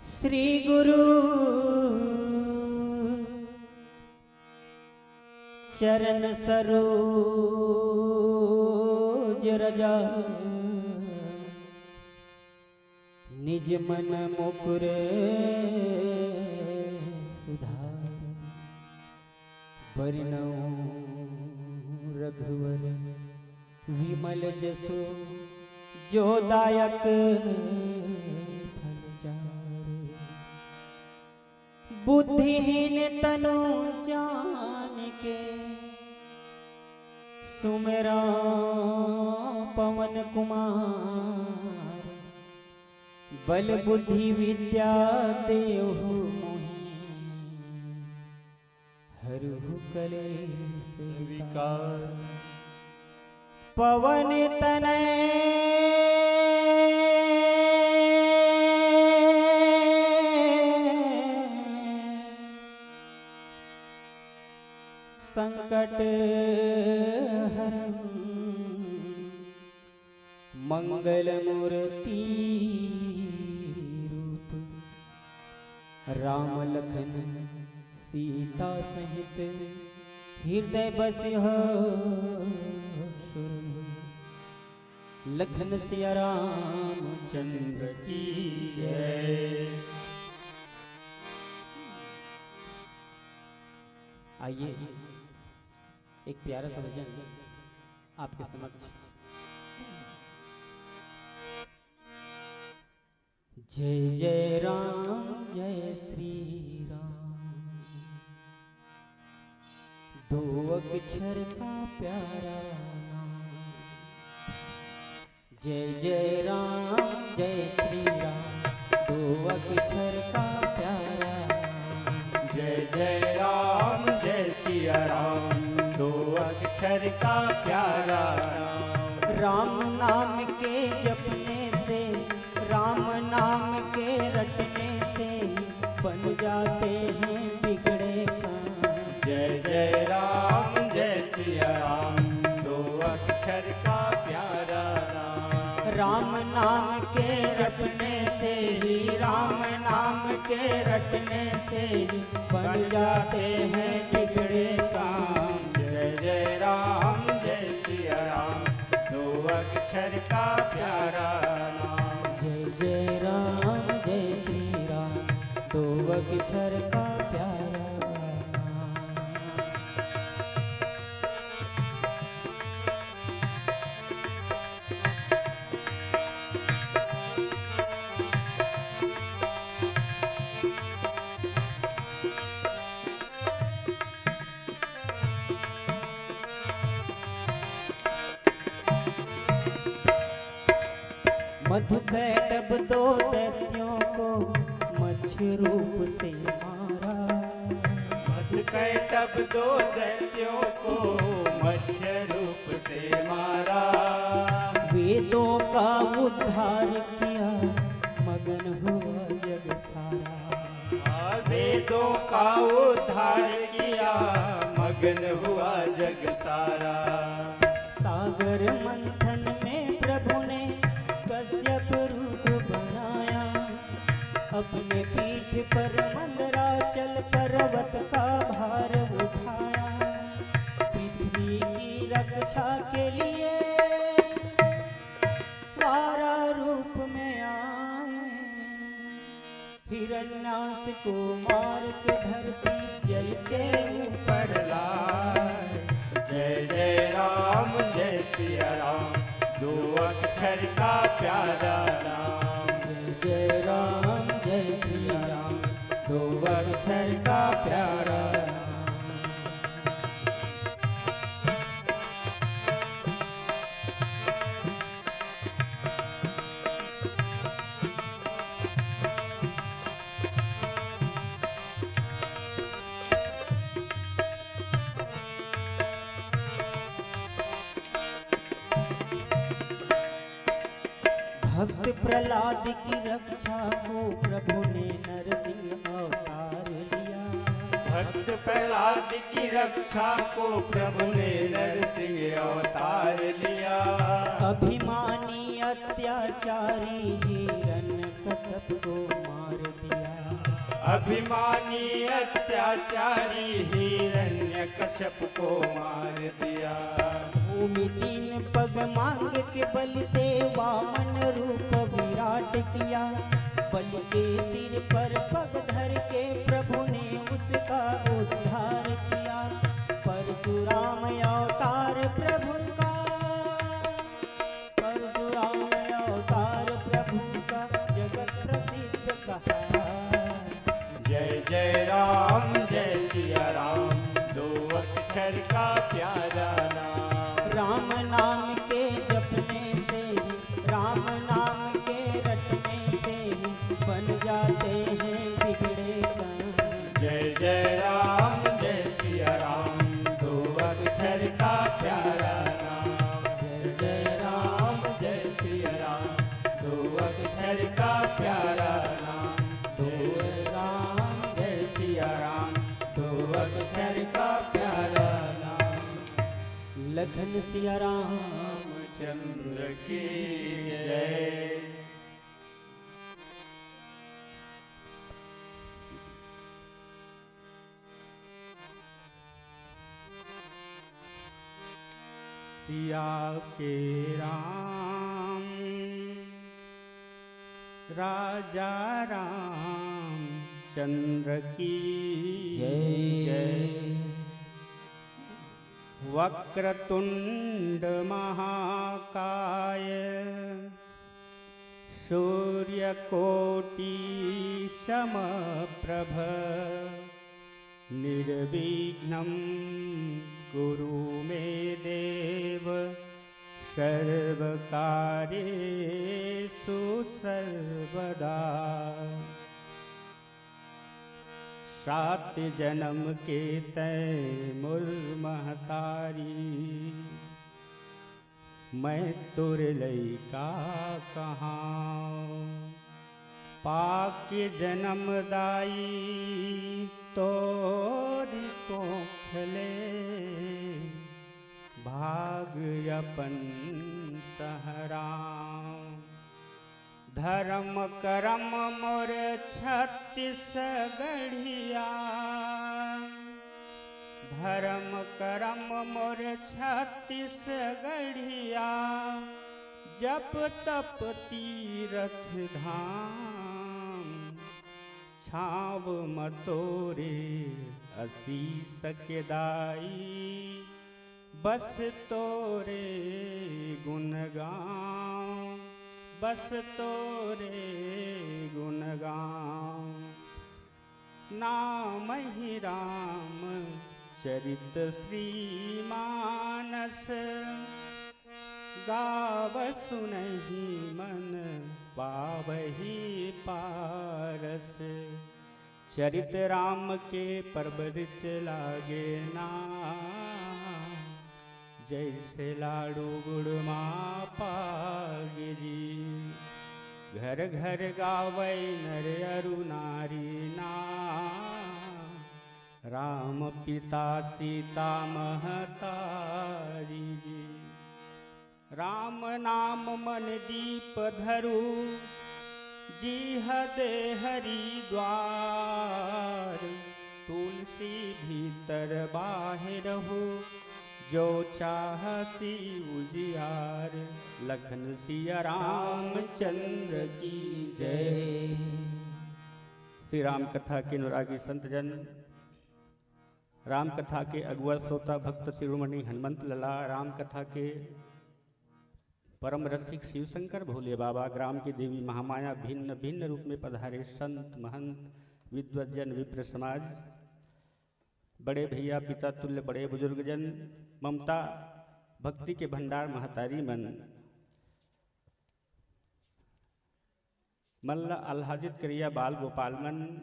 श्री गुरु चरण सरोज रजा निज मन मुकुर सुधार परिणव रघुवर विमल जसो जो दायक बुद्धिहीन तनु जान के सुमेरा पवन कुमार बल बुद्धि विद्या देहु मोहि हरहु कलेश विकार पवन तनय संकट हरन मंगल मूर्ति रूप राम लखन सीता सहित हृदय बसिह लखन सिया रामचंद्र की जय। आइए एक प्यारा सा भजन आपके समक्ष। जय जय राम जय श्री राम दो अक्षर का प्यारा नाम। जय जय राम जय श्री राम दो अक्षर का प्यारा नाम। जय जय राम जय सिया राम दो अक्षर का प्यारा नाम। राम नाम के जपने से राम नाम के रटने से बन जाते हैं बिगड़े काम। जय जय राम जय सिया राम दो अक्षर का प्यारा नाम। राम नाम के जपने से ही राम नाम के रटने से ही बन जाते हैं बिगड़े काम। जय जय राम जय सिया राम दो अक्षर का प्यारा नाम। जय जय राम जय श्री राम दो अक्षर का प्यारा नाम। मधु कैटब दो दैत्यों को मत्स्य रूप से मारा। मधु कैटब दो दैत्यों को मत्स्य रूप से मारा। वेदों का उद्धार किया मगन हुआ जग सारा। वेदों का उद्धार किया मगन हुआ जग सारा। सागर मंथन में प्रभु ने कश्यप रूप बनाया। अपने पीठ पर मंदराचल पर्वत का भार उठाया। पृथ्वी की रक्षा के लिए वारा रूप में आए। हिरण्याक्ष को मार के धरती जल के ऊपर लाए। जय जय राम जय सिया राम दो अक्षर का प्यारा नाम। जय जय राम जय श्री राम दो अक्षर का प्यारा नाम। भक्त प्रहलाद की रक्षा को प्रभु ने नरसिंह अवतार लिया। भक्त प्रहलाद की रक्षा को प्रभु ने नरसिंह अवतार लिया। अभिमानी अत्याचारी हिरण्यकश्यप को मार दिया। अभिमानी अत्याचारी हिरण्यकश्यप को मार दिया। भूमि 3 पग मांग के बल से वामन रूप विराट किया। बल के सिर पर पग धर के प्रभु ने उसका उद्धार किया। परशुराम अवतार प्रभु का, परशुराम अवतार प्रभु का जगत प्रसिद्ध कहा। जय जय राम जय सिया राम, दो अक्षर का प्यारा नाम। राम नाम के जपने से ही, राम नाम के रटने से ही बन जाते हैं बिगड़े काम। जय जय राम जय सिया राम, दो अक्षर का प्यारा नाम। जय जय राम जय सिया राम, दो अक्षर का प्यारा नाम। दो राम जय सिया राम, दो अक्षर का प्यारा नाम। लखन सिया राम चंद्र की जय। सिया के राम राजा राम चंद्र की जय। वक्रतुंड महाकाय सूर्यकोटि समप्रभ निर्विघ्नं कुरु मे देव सर्वकार्येषु सर्वदा। 7 जन्म के तैमूर महतारी मैं तुर लैका कहाँ। पाक जन्मदाई तोरी कोखले भाग अपन सहरा। धर्म करम मोर 36 गढ़िया। धर्म करम मोर 36 गढ़िया। जप तप तीरथ धाम छाव मतोरे असीस के दाई। बस तोरे गुण गाऊं, बस तोरे गुण गाऊं। नाम ही राम चरित श्री मानस। गाव सुनहि मन पावहि पारस। चरित राम के परबरित लागे ना। जैसे लाडू गुड़ माँ पागे जी। घर घर गावै नर अरु नारी ना। राम पिता सीता महतारी जी। राम नाम मन दीप धरु। जी हदे हरि द्वार। तुलसी भीतर बाहिर हो। जो चाहसी उजियार। लखन सिया रामचंद्र की जय। श्री राम कथा के अनुरागी संतजन, राम कथा के अगुआ श्रोता भक्त शिरोमणि हनुमंत लला, राम कथा के परम रसिक शिव शंकर भोले बाबा, ग्राम की देवी महामाया, भिन्न भिन्न रूप में पधारे संत महंत विद्वजन विप्र समाज, बड़े भैया पिता तुल्य बड़े बुजुर्गजन, ममता भक्ति के भंडार महतारी मन, मल्ल आह्लादित करिया बाल गोपाल मन,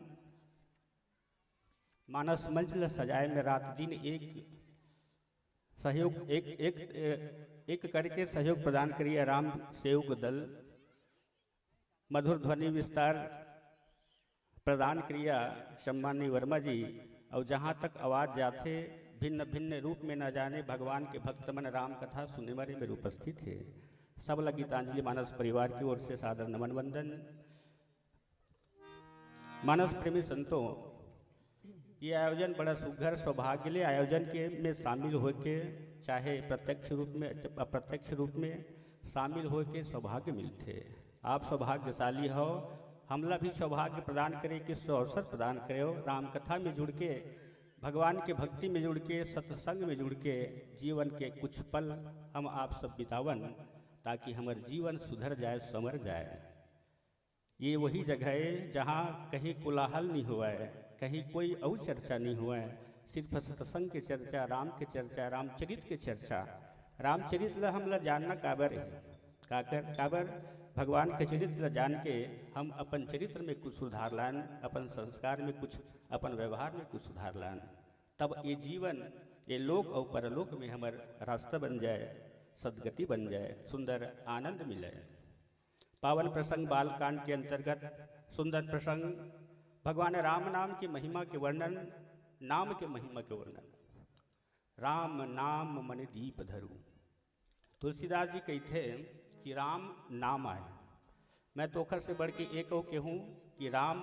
मानस मंच ल सजाए में रात दिन एक सहयोग एक करके सहयोग प्रदान करिए राम सेवक दल। मधुर ध्वनि विस्तार प्रदान क्रिया सम्मानी वर्मा जी। और जहाँ तक आवाज जाते भिन्न भिन्न रूप में न जाने भगवान के भक्त मन राम कथा सुनने वाले मेरे उपस्थित है। सबला गीतांजलि मानस परिवार की ओर से सादर नमन वंदन। मानस प्रेमी संतों, ये आयोजन बड़ा सुघर सौभाग्य ले आयोजन के में शामिल होके, चाहे प्रत्यक्ष रूप में अप्रत्यक्ष रूप में शामिल होके सौभाग्य मिलते। आप सौभाग्यशाली हो, हमला भी सौभाग्य प्रदान करे कि अवसर प्रदान करे हो। राम कथा में जुड़ के, भगवान के भक्ति में जुड़ के, सत्संग में जुड़ के जीवन के कुछ पल हम आप सब बितावन, ताकि हमारे जीवन सुधर जाए, संवर जाए। ये वही जगह है जहाँ कहीं कोलाहल नहीं हुआ है, कहीं कोई और चर्चा नहीं हुआ है, सिर्फ सत्संग की चर्चा, राम की चर्चा, रामचरित की चर्चा। रामचरित ला हम ला जानना काबर है, काबर भगवान के चरित्र जान के हम अपन चरित्र में कुछ सुधार लान, अपन संस्कार में कुछ, अपन व्यवहार में कुछ सुधार लान, तब ये जीवन, ये लोक और परलोक में हमार रास्ता बन जाए, सदगति बन जाए, सुंदर आनंद मिले। पावन प्रसंग बालकांड के अंतर्गत सुंदर प्रसंग भगवान राम नाम की महिमा के वर्णन, नाम के महिमा के वर्णन। राम नाम मन दीप धरू। तुलसीदास जी कहते कि राम नाम आए। मैं तोखर से बढ़ के एक कहूँ कि राम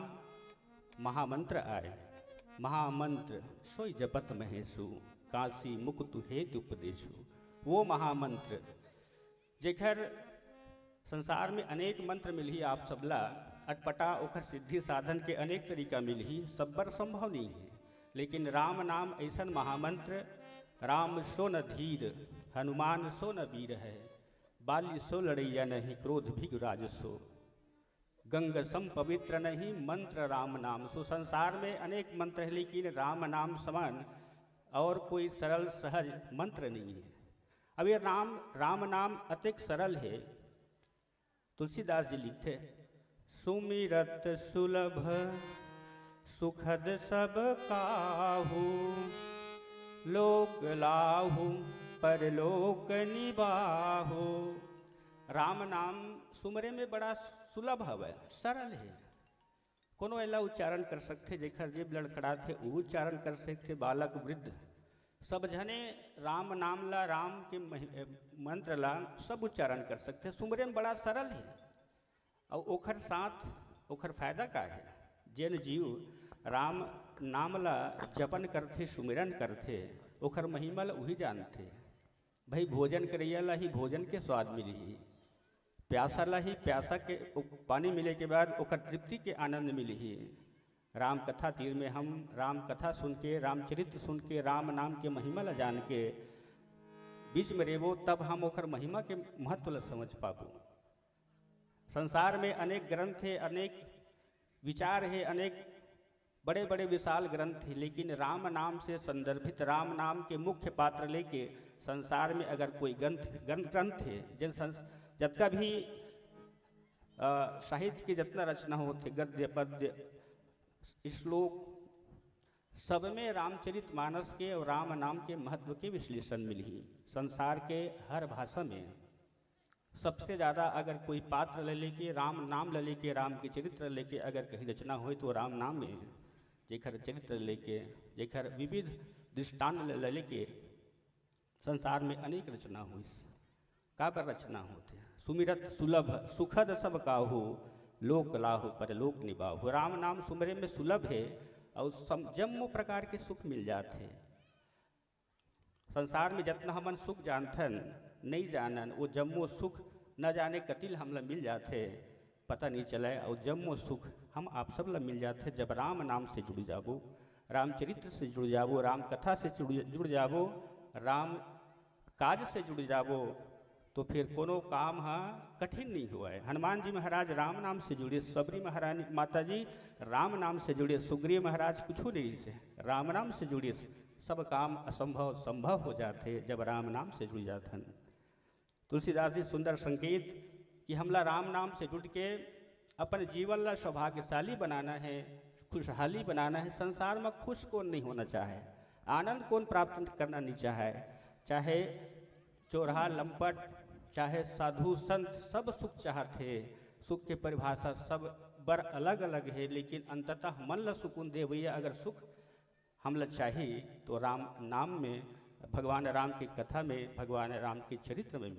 महामंत्र आए। महामंत्र सोई जपत महेशु, काशी मुकुत हेतु उपदेशु। वो महामंत्र जेखर संसार में अनेक मंत्र मिल ही आप सबला, अटपटा ओखर सिद्धि साधन के अनेक तरीका मिल ही, सबबर संभव नहीं है। लेकिन राम नाम ऐसा महामंत्र, राम सो न धीर, हनुमान सो न वीर है, बाली सो लड़ैया नहीं, क्रोध भी गुराज सो, गंग सम पवित्र नहीं, मंत्र राम नाम सो। संसार में अनेक मंत्र है, लेकिन राम नाम समान और कोई सरल सहज मंत्र नहीं है। अब ये राम नाम अतिक सरल है। तुलसीदास जी लिखते, सुमिरत सुलभ सुखद सब काहू, लोक लाहू परलोक निबाहु। राम नाम सुमरे में बड़ा सुलभ है, सरल है। कोनो ऐला उच्चारण कर सकते, जेखर जेब लड़खड़ा थे वो उच्चारण कर सकते, बालक वृद्ध सब जने राम नाम ला, राम के मंत्र ला सब उच्चारण कर सकते। सुमरे में बड़ा सरल है। और ओखर साथ ओखर फायदा का है, जैन जीव राम नाम ला जपन करते, सुमिरन करते, ओखर महिमा ला वही जानते। भाई भोजन करैया ला ही भोजन के स्वाद मिली ही, प्यासा ला ही प्यासा के पानी मिले के बाद ओखर तृप्ति के आनंद मिली ही। राम कथा तीर में हम राम कथा सुन के, रामचरित्र सुन के, राम नाम के महिमा ला जान के बीच में रेबो, तब हम ओखर महिमा के महत्व ला समझ पाबो। संसार में अनेक ग्रंथ है, अनेक विचार है, अनेक बड़े बड़े विशाल ग्रंथ है, लेकिन राम नाम से संदर्भित, राम नाम के मुख्य पात्र लेके संसार में अगर कोई ग्रंथ है, जितना भी साहित्य की जितना रचना होते, गद्य पद्य श्लोक, सब में रामचरित मानस के और राम नाम के महत्व के विश्लेषण मिली। संसार के हर भाषा में सबसे ज़्यादा अगर कोई पात्र ले लेके, राम नाम ले लेके, राम के चरित्र लेके अगर कहीं रचना हो तो राम नाम में, जेखर चरित्र लेके, जेखर विविध दृष्टांत ले लेके संसार में अनेक रचना हुई। का पर रचना होते हैं, सुमिरत सुलभ सुखद सब काहू, लोक लाहु परलोक निबाहु। राम नाम सुमरे में सुलभ है और जम्मो प्रकार के सुख मिल जाते हैं। संसार में जितना हमन सुख जानथन नहीं जानन, वो जम्मो सुख न जाने कतिल हमला मिल जाते, पता नहीं चला। और जम्मो सुख हम आप सब ला मिल जाते जब राम नाम से जुड़ जाबो, रामचरित्र से जुड़ जाबो, राम कथा से जुड़ जाबो, राम काज से जुड़ जाबो, तो फिर कोनो काम कठिन नहीं हुआ है। हनुमान जी महाराज राम नाम से जुड़े, सबरी महारानी माता जी राम नाम से जुड़े, सुग्रीव महाराज कुछ नहीं से राम नाम से जुड़े, सब काम असंभव संभव हो जाते जब राम नाम से जुड़ जाते। तुलसीदास जी सुंदर संकेत कि हमला राम नाम से जुड़ के अपन जीवन ला सौभाग्यशाली बनाना है, खुशहाली बनाना है। संसार में खुश कौन नहीं होना चाहे, आनंद कौन प्राप्त करना नहीं चाहे, चाहे चोरहा लंपट, चाहे साधु संत, सब सुख चाहते, सुख के परिभाषा सब बर अलग अलग है, लेकिन अंततः मन ला सुकून दे भैया अगर सुख हम ला चाहिए तो राम नाम में, भगवान राम की कथा में, भगवान राम के चरित्र में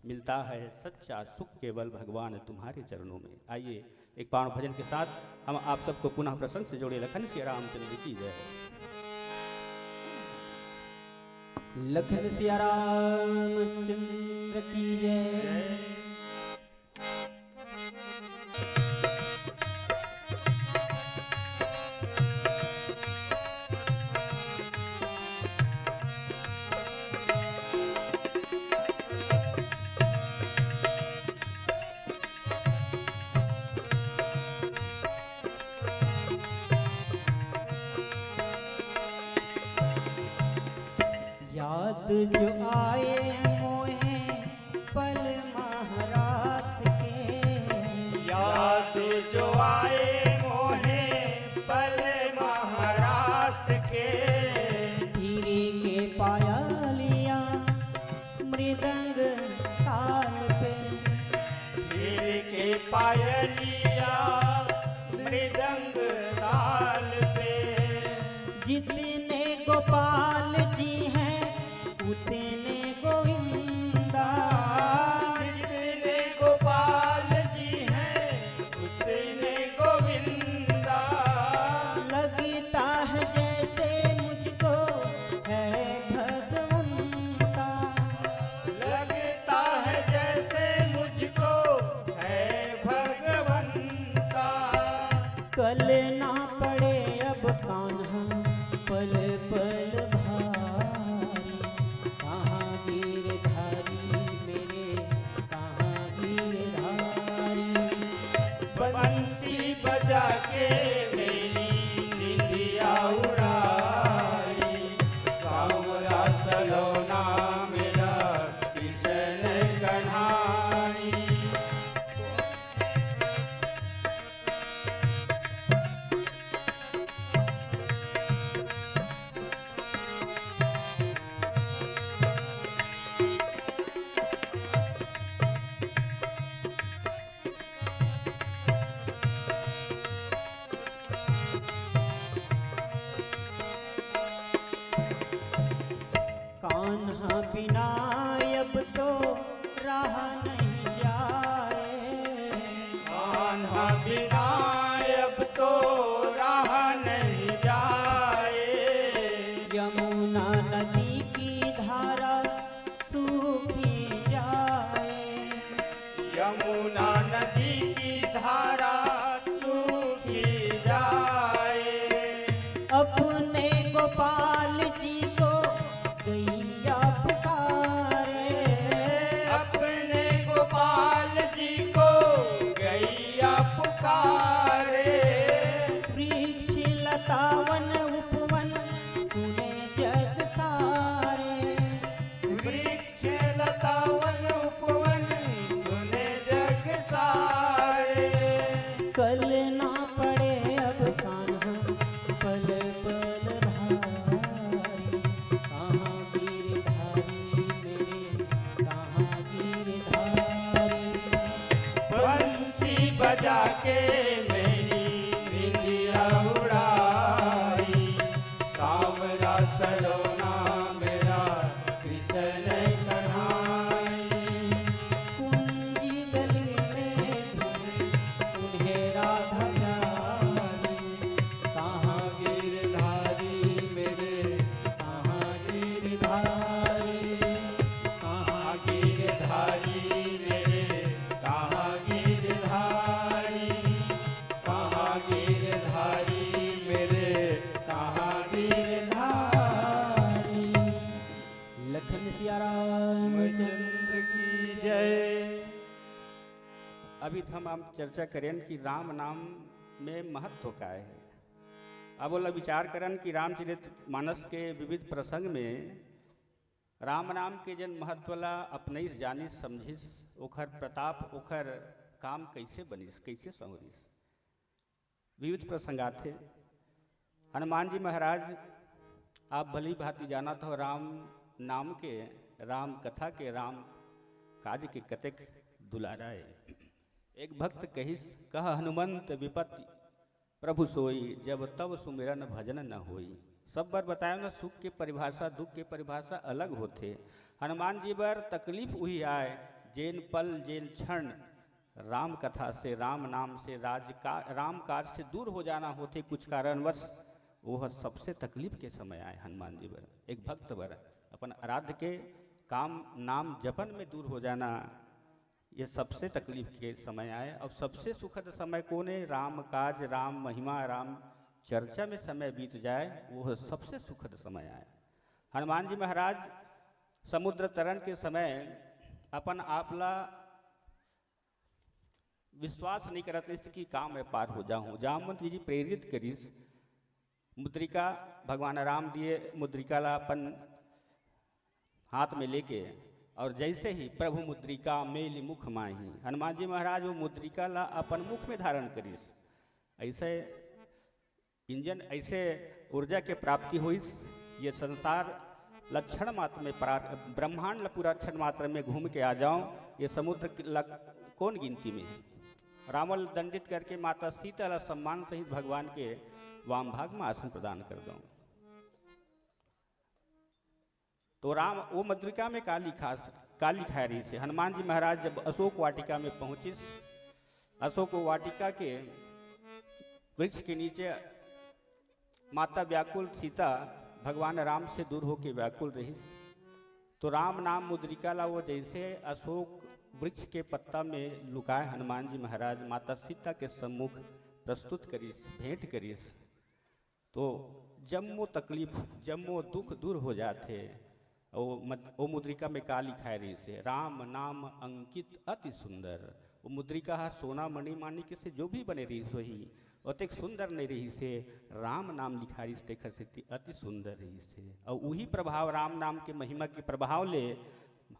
मिलता है सच्चा सुख केवल भगवान तुम्हारे चरणों में। आइए एक पावन भजन के साथ हम आप सबको पुनः प्रसंग से जोड़े। लखन श्री रामचंद्र की जय। लखन सिया रामचंद्र की जय। याद जो आए मोहे पल महाराज के, याद जो आए मोहे पल महाराज के, धीरे के पायलिया मृदंग ताल पे, धीरे के पायलिया मृदंग ताल पे, जितने गोपाल जी हैं उतने गोविंदा, जितने गोपाल जी हैं उतने गोविंदा, लगता है जैसे मुझको है भगवंता, लगता है जैसे मुझको है भगवंता, कल ना पड़े अब कान्हा पल पल भारी, कहाँ गिरधारी मेरे कहाँ गिरधारी, बंसी बजा के मेरी निंदिया उड़ाई, सावरा सलोना मेरा किशन कन्हाई। कान्हा बिना अब तो रहा नहीं जाए, कान्हा बिना अब तो रहा नहीं जाए, यमुना नदी की धारा सूखी जाए, यमुना नदी की धारा सूखी जाए, अपने गोपाल जी को गैया पुकारे, अपने गोपाल जी को गैया पुकारे, वृक्ष लतावन उपवन सुने जग सारे, वृक्ष लतावन उपवन सुने जग सारे, कल ना पड़े अब कान्हा पल पल भारी, कहाँ गिरधारी मेरे कहाँ गिरधारी, बंसी बजा के मेरी निंदिया उड़ाई, सावरा सलोना मेरा कृष्ण कन्हाई, कुंजी गली में उन्हें राधा प्यारी, कहाँ गिरधारी मेरे कहाँ गिरधारी, कहाँ गिरधारी मेरे कहाँ गिरधारी, कहाँ गिरधारी मेरे कहाँ गिरधारी। लखन सिया रामचंद्र चंद्र की जय। अभी तो हम चर्चा करें कि राम नाम में महत्व का है। अब बोला विचार करन कि रामचरित मानस के विविध प्रसंग में राम नाम के जन महत्व ला अपने जानी समझिस, ओखर प्रताप ओखर काम कैसे बनिस, कैसे संवरिस। विविध प्रसंगात थे। हनुमान जी महाराज आप भली भांति जाना तो राम नाम के, राम कथा के, राम काज के कतेक दुलाराए। एक भक्त कहिस कह हनुमंत विपत्ति प्रभु सोई, जब तब सुमिरन भजन न होई। सब बार बताया ना, सुख के परिभाषा दुख के परिभाषा अलग होते। हनुमान जी बर तकलीफ हुई आए, जेन पल जेन क्षण राम कथा से राम नाम से राम काज से दूर हो जाना होते कुछ कारणवश, वह सबसे तकलीफ के समय आए हनुमान जी बर। एक भक्त बर अपन आराध्य के काम नाम जपन में दूर हो जाना, ये सबसे तकलीफ के समय आए। और सबसे सुखद समय कोने, राम काज राम महिमा राम चर्चा में समय बीत जाए, वह सबसे सुखद समय आए। हनुमान जी महाराज समुद्र तरण के समय अपन आपला विश्वास नहीं करते कि काम में पार हो जाऊं। जामवंत जी प्रेरित करीस, मुद्रिका भगवान राम दिए मुद्रिका ला अपन हाथ में लेके, और जैसे ही प्रभु मुद्रिका मेली मुख माही, हनुमान जी महाराज वो मुद्रिका ला अपन मुख में धारण करीस। ऐसे इंजन ऐसे ऊर्जा के प्राप्ति हुई, ये संसार लक्षण मात्र में ब्रह्मांड ला पूरा क्षण मात्र में घूम के आ जाऊं, ये समुद्र कौन गिनती में है। रावण दंडित करके माता सीता ला सम्मान सहित भगवान के वाम भाग में आसन प्रदान कर दूं। तो राम वो मुद्रिका में का लिखा रही से। हनुमान जी महाराज जब अशोक वाटिका में पहुंचे, अशोक वाटिका के वृक्ष के नीचे माता व्याकुल सीता भगवान राम से दूर होके व्याकुल रही, तो राम नाम मुद्रिका ला वो जैसे अशोक वृक्ष के पत्ता में लुकाए हनुमान जी महाराज माता सीता के सम्मुख प्रस्तुत करीस, भेंट करीस। तो जम्मो तकलीफ जम्मो दुख दूर हो जाते। वो मुद्रिका में का लिखाए रही से, राम नाम अंकित अति सुंदर। वो मुद्रिका सोना मणि माणिक्य से जो भी बने रही सोही अतिक सुंदर नहीं रही से, राम नाम लिखा रही देखर से अति सुंदर रही से। और वही प्रभाव राम नाम के महिमा के प्रभाव ले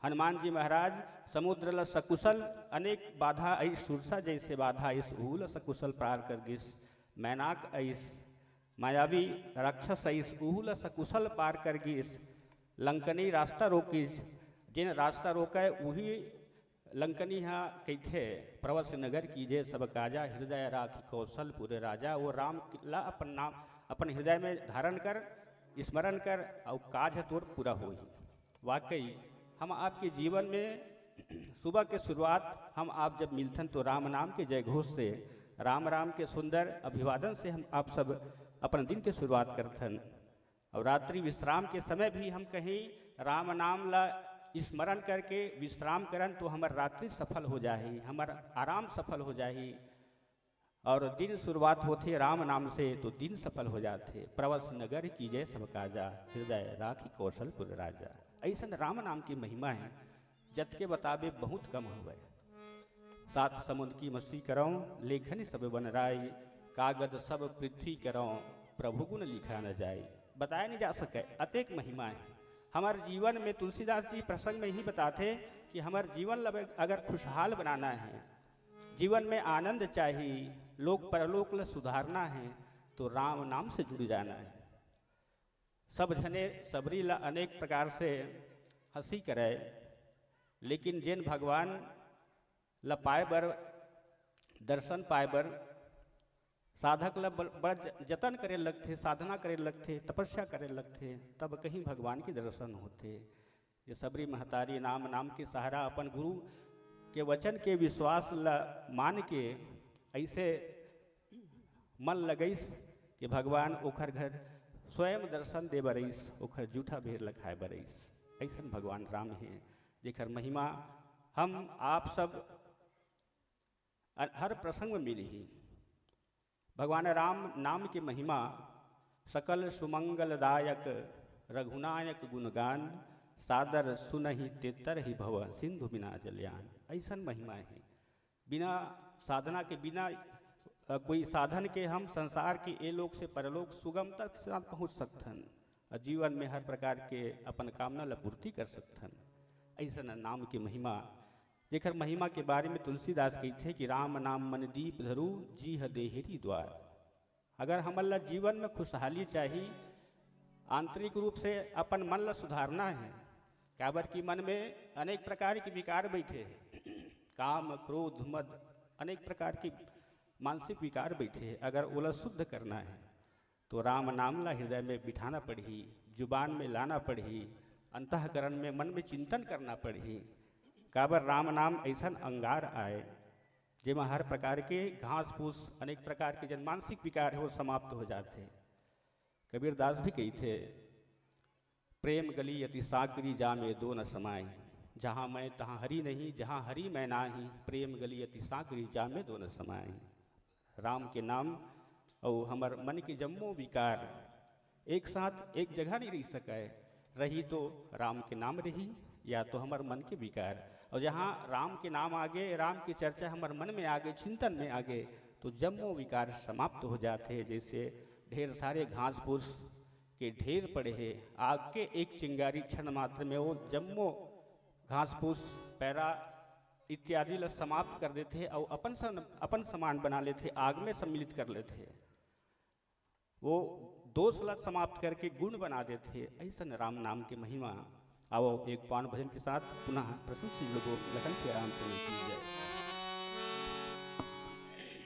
हनुमान जी महाराज समुद्र ल सकुशल अनेक बाधा ऐस सुरसा जैसे बाधा ऐस उहुल सकुशल पार कर गिस, मैनाक ऐस मायावी राक्षस ऐस उहुल सकुशल पार कर गिस, लंकनी रास्ता रोकीस। जिन रास्ता रोका है वही लंकनी यहाँ कहते प्रवस नगर कीजे सब काजा, हृदय राखी कौशलपुर राजा। वो राम ला अपन नाम अपन हृदय में धारण कर स्मरण कर और काज तोर पूरा हो ही। वाकई हम आपके जीवन में सुबह के शुरुआत हम आप जब मिलथन तो राम नाम के जय घोष से, राम राम के सुंदर अभिवादन से हम आप सब अपन दिन के शुरुआत करथन। और रात्रि विश्राम के समय भी हम कहीं राम नाम ला स्मरण करके विश्राम करन तो हमार रात्रि सफल हो जाही, हमार आराम सफल हो जाही। और दिन शुरुआत होते राम नाम से तो दिन सफल हो जाते। प्रवस नगर कीजे सब काजा, हृदय राखी कौशलपुर राजा। ऐसा राम नाम की महिमा है जत के बताबे बहुत कम हुए। सात समुद्र की मछली करऊँ, लेखनी सब बन राय, कागज सब पृथ्वी करऊँ, प्रभु गुण लिखा न जाए। बताया नहीं जा सके, अतेक महिमा है हमारे जीवन में। तुलसीदास जी प्रसंग में ही बताते कि हमारे जीवन अगर खुशहाल बनाना है, जीवन में आनंद चाहिए, लोक परलोक ल सुधारना है तो राम नाम से जुड़ जाना है। सब जने सबरी ला अनेक प्रकार से हंसी करे, लेकिन जिन भगवान ल पाए बर दर्शन पाए बर साधक ला बड़ा जतन करे लगते, साधना करे लगते, तपस्या करे लगते, तब कहीं भगवान के दर्शन होते। ये सबरी महतारी नाम नाम के सहारा अपन गुरु के वचन के विश्वास ला मान के ऐसे मन लगईस कि भगवान ओखर घर स्वयं दर्शन दे बरईस, ओखर जूठा भेर लखाए बरईस। ऐसा भगवान राम हैं जेकर महिमा हम आप सब हर प्रसंग में मिली ही। भगवान राम नाम की महिमा सकल सुमंगलदायक, रघुनायक गुणगान, सादर सुनहि तेतर ही भव, सिंधु बिना जलयान। ऐसा महिमा है। बिना साधना के बिना कोई साधन के हम संसार के ए लोक से परलोक सुगमता के साथ पहुँच सकथन, और जीवन में हर प्रकार के अपन कामना ला पूर्ति कर सकथन। ऐसा नाम की महिमा जेकर महिमा के बारे में तुलसीदास कहते कि राम नाम मन दीप धरू, जी ह देहरी द्वार। अगर हमारा जीवन में खुशहाली चाहिए, आंतरिक रूप से अपन मन ला सुधारना है, काबर की मन में अनेक प्रकार के विकार बैठे हैं, काम क्रोध मद अनेक प्रकार की मानसिक विकार बैठे, अगर ओला शुद्ध करना है तो राम नाम ला हृदय में बिठाना पड़ी, जुबान में लाना पड़ी, अंतःकरण में मन में चिंतन करना पड़ी। काबर राम नाम ऐसा अंगार आए जिसमें हर प्रकार के घास फूस अनेक प्रकार के जन मानसिक विकार है वो समाप्त हो जाते। कबीर दास भी कही थे, प्रेम गली अति सागरी जा में दो न समाए, जहाँ मैं तहाँ हरि नहीं, जहाँ हरि मैं नाही, प्रेम गली अति सागरी जा में दो न समाए। राम के नाम और हमार मन के जम्मो विकार एक साथ एक जगह नहीं रह सके, रही तो राम के नाम रही या तो हमार मन के विकार। और जहाँ राम के नाम आगे, राम की चर्चा हमारे मन में आगे, चिंतन में आगे, तो जम्मो विकार समाप्त हो जाते हैं। जैसे ढेर सारे घास फूस के ढेर पड़े हैं, आग के एक चिंगारी क्षण मात्र में वो जम्मो घास फूस पैरा इत्यादि ल समाप्त कर देते और अपन समान बना लेते, आग में सम्मिलित कर लेते, वो दोष ला समाप्त करके गुण बना देते। ऐसा राम नाम की महिमा। आओ एक पावन भजन के साथ पुनः प्रशंसित लोगों लखन सिया राम चंद्र की जय।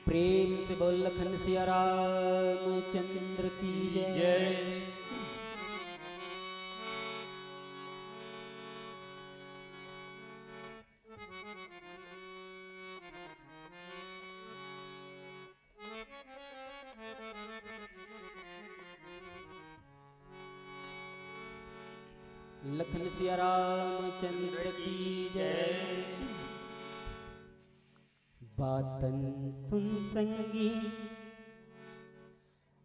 प्रेम से बोल लखन सिया राम चंद्र की जय। लखन सिया राम चंद्र की जय। बातन सुन संगी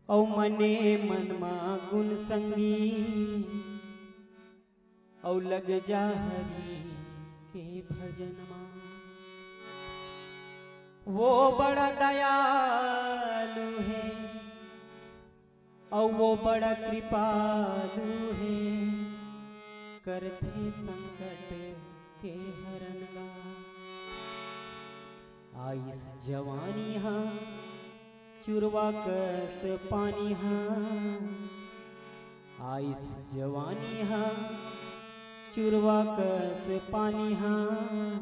औ मने मन मा गुण संगी, औ लग जा हरि के भजन मा। वो बड़ा दयालु है औ वो बड़ा कृपालु है, करते संकट के हरण ला। आइस जवानी हाँ चुरवा कस पानी हाँ, आइस जवानी हाँ चुरवा कस पानी हाँ,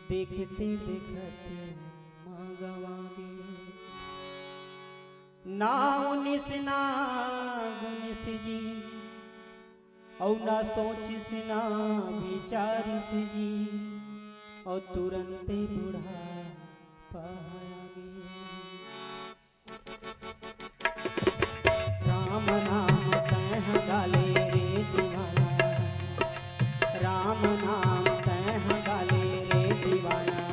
देखते देखते मांगवागे। ना उनिस ना गुनिस जी और ना सोचिस ना विचारिस जी, और तुरंते बुढ़ा पायागे। राम नाम तह गाले रे दीवाना, राम नाम तह गाले रे दीवाना,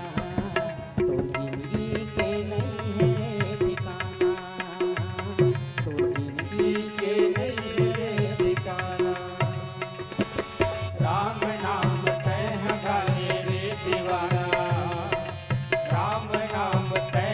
तो जिंदगी के नहीं है ठिकाना, तो जिंदगी के नहीं है ठिकाना। राम नाम तह गाले रे दीवाना, राम नाम तह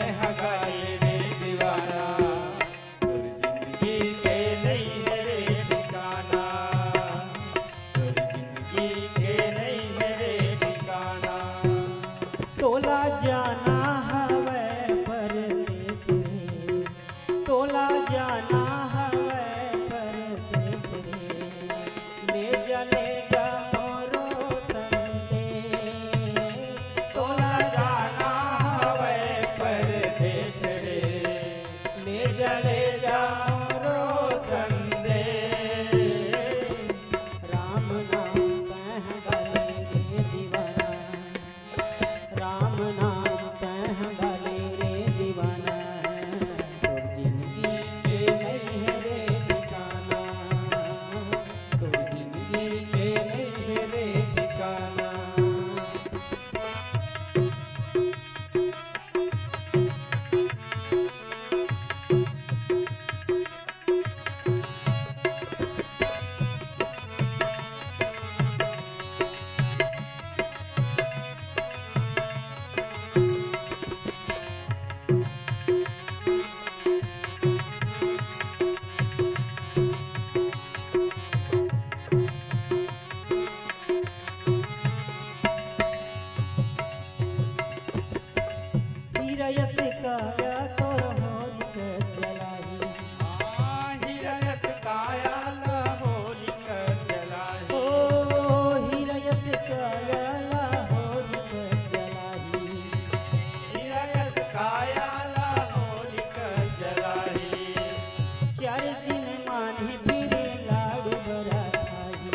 चार दिन मानी फिरे लाडू बड़ा खाई।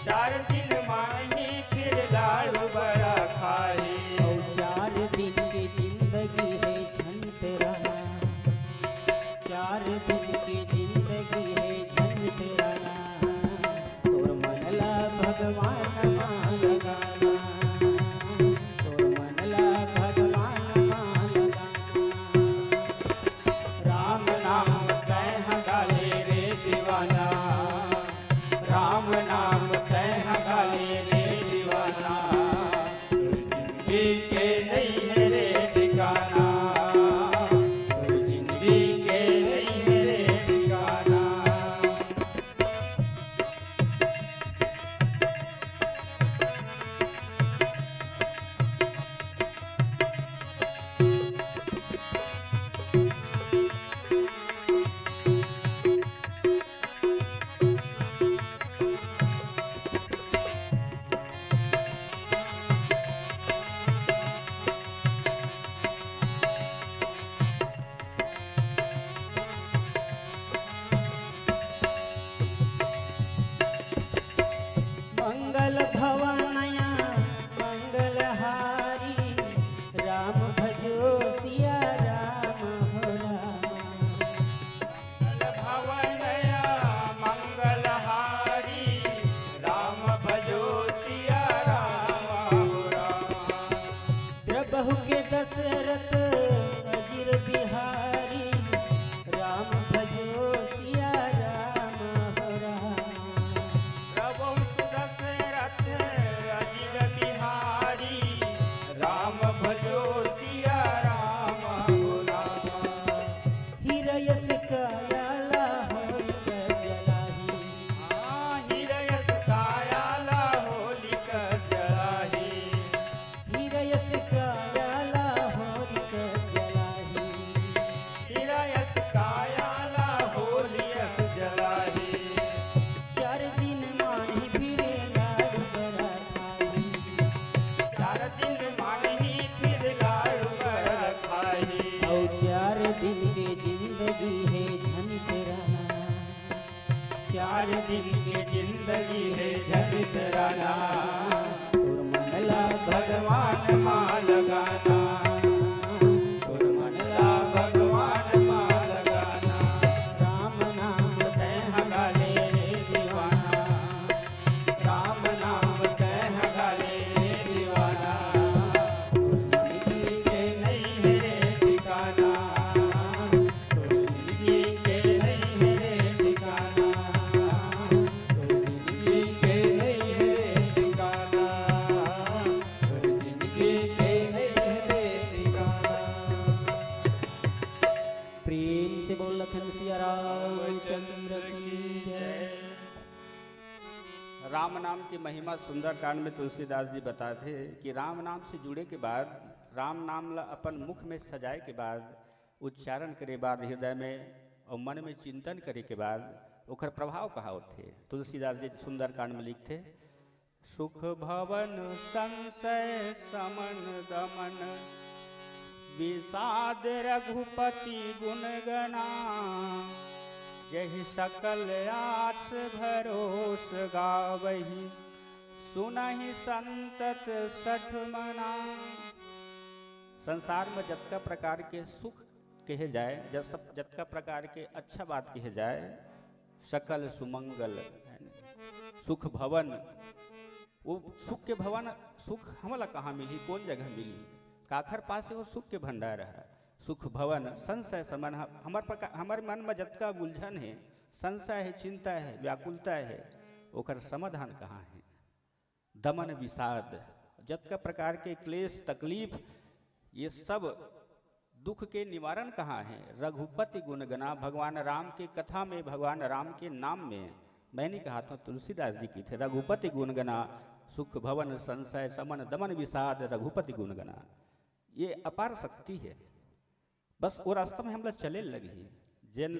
4 दिन माही फिर लाडू बड़ा खाई। और 4 दिन की जिंदगी है झंझराना, 4 दिन की जिंदगी है झंझराना। और मनला भगवान मां लगाना, और मनला भगवान मां लगाना। राम नाम तैह गाले रे दीवाना, राम नाम तैह गाले रे दीवाना। जिंदगी के नहीं है रे ठिकाना, जिंदगी के नहीं है रे ठिकाना। मंगल भवनया मंगलहारी, राम भजो सिया राम हो रामा। भवनया मंगलहारी, राम भजो सिया राम हो रामा। द्रबहु के दशरथ अजिर बिहारी, राम भजो सिया राम हो रामा। प्रभु सुदशरथ अजिर बिहारी, राम भजो सिया राम हो रामा। हिरयस कायाला होलिक जलाही, हिरयस कायाला होलिक जलाही, हिरयस कायाला होलिक जलाही। हिरयस कायाला होलिक जलाही। 4 दिन माही फिरे लाडू बड़ा खाई। 4 दिन माही फिर लाडू बड़ा खाई। और 4 दिन की जिंदगी है झंझराना, 4 दिन की जिंदगी है झंझराना। और मनला भगवान मां लगाना, और मनला भगवान मां लगाना। राम नाम तैह गाले रे दीवाना, राम नाम तैह गाले रे दीवाना। जिंदगी के नहीं है रे ठिकाना, जिंदगी के नहीं है रे ठिकाना, जिंदगी के नहीं है रे ठिकाना, जिंदगी के नहीं है रे ठिकाना। प्रेम से बोल लखन सिया रामचंद्र की जय। राम नाम की महिमा सुंदर कांड में तुलसीदास जी बताते हैं कि राम नाम से जुड़े के बाद, राम नाम ला अपन मुख में सजाए के बाद, उच्चारण करे बाद हृदय में और मन में चिंतन करे के बाद ओकर प्रभाव कहा होते। तुलसीदास जी सुंदर कांड में लिखते, सुख भवन संशय समन दमन, विषाद रघुपति गुण गना। यही सकल आस भरोस गावही, सुनहि संतत सठ मना। संसार में जतका प्रकार के सुख कहे जाए, जतका प्रकार के अच्छा बात कहे जाए, सकल सुमंगल सुख भवन। वो सुख के भवन, सुख हमला कहाँ मिली, कौन जगह मिली, काखर पास वो सुख के भंडार है। सुख भवन संशय समन, हमारे मन में जतका उलझन है, संशय है, चिंता है, व्याकुलता है, ओकर समाधान कहाँ है। दमन विषाद, जतका प्रकार के क्लेश तकलीफ, ये सब दुख के निवारण कहाँ है। रघुपति गुणगना, भगवान राम के कथा में, भगवान राम के नाम में। मैंने कहा था तुलसीदास जी की थे, रघुपति गुणगना, सुख भवन संशय समन दमन विषाद रघुपति गुणगना। ये अपार शक्ति है। बस वो रास्ता में हम लोग चले लगी, जिन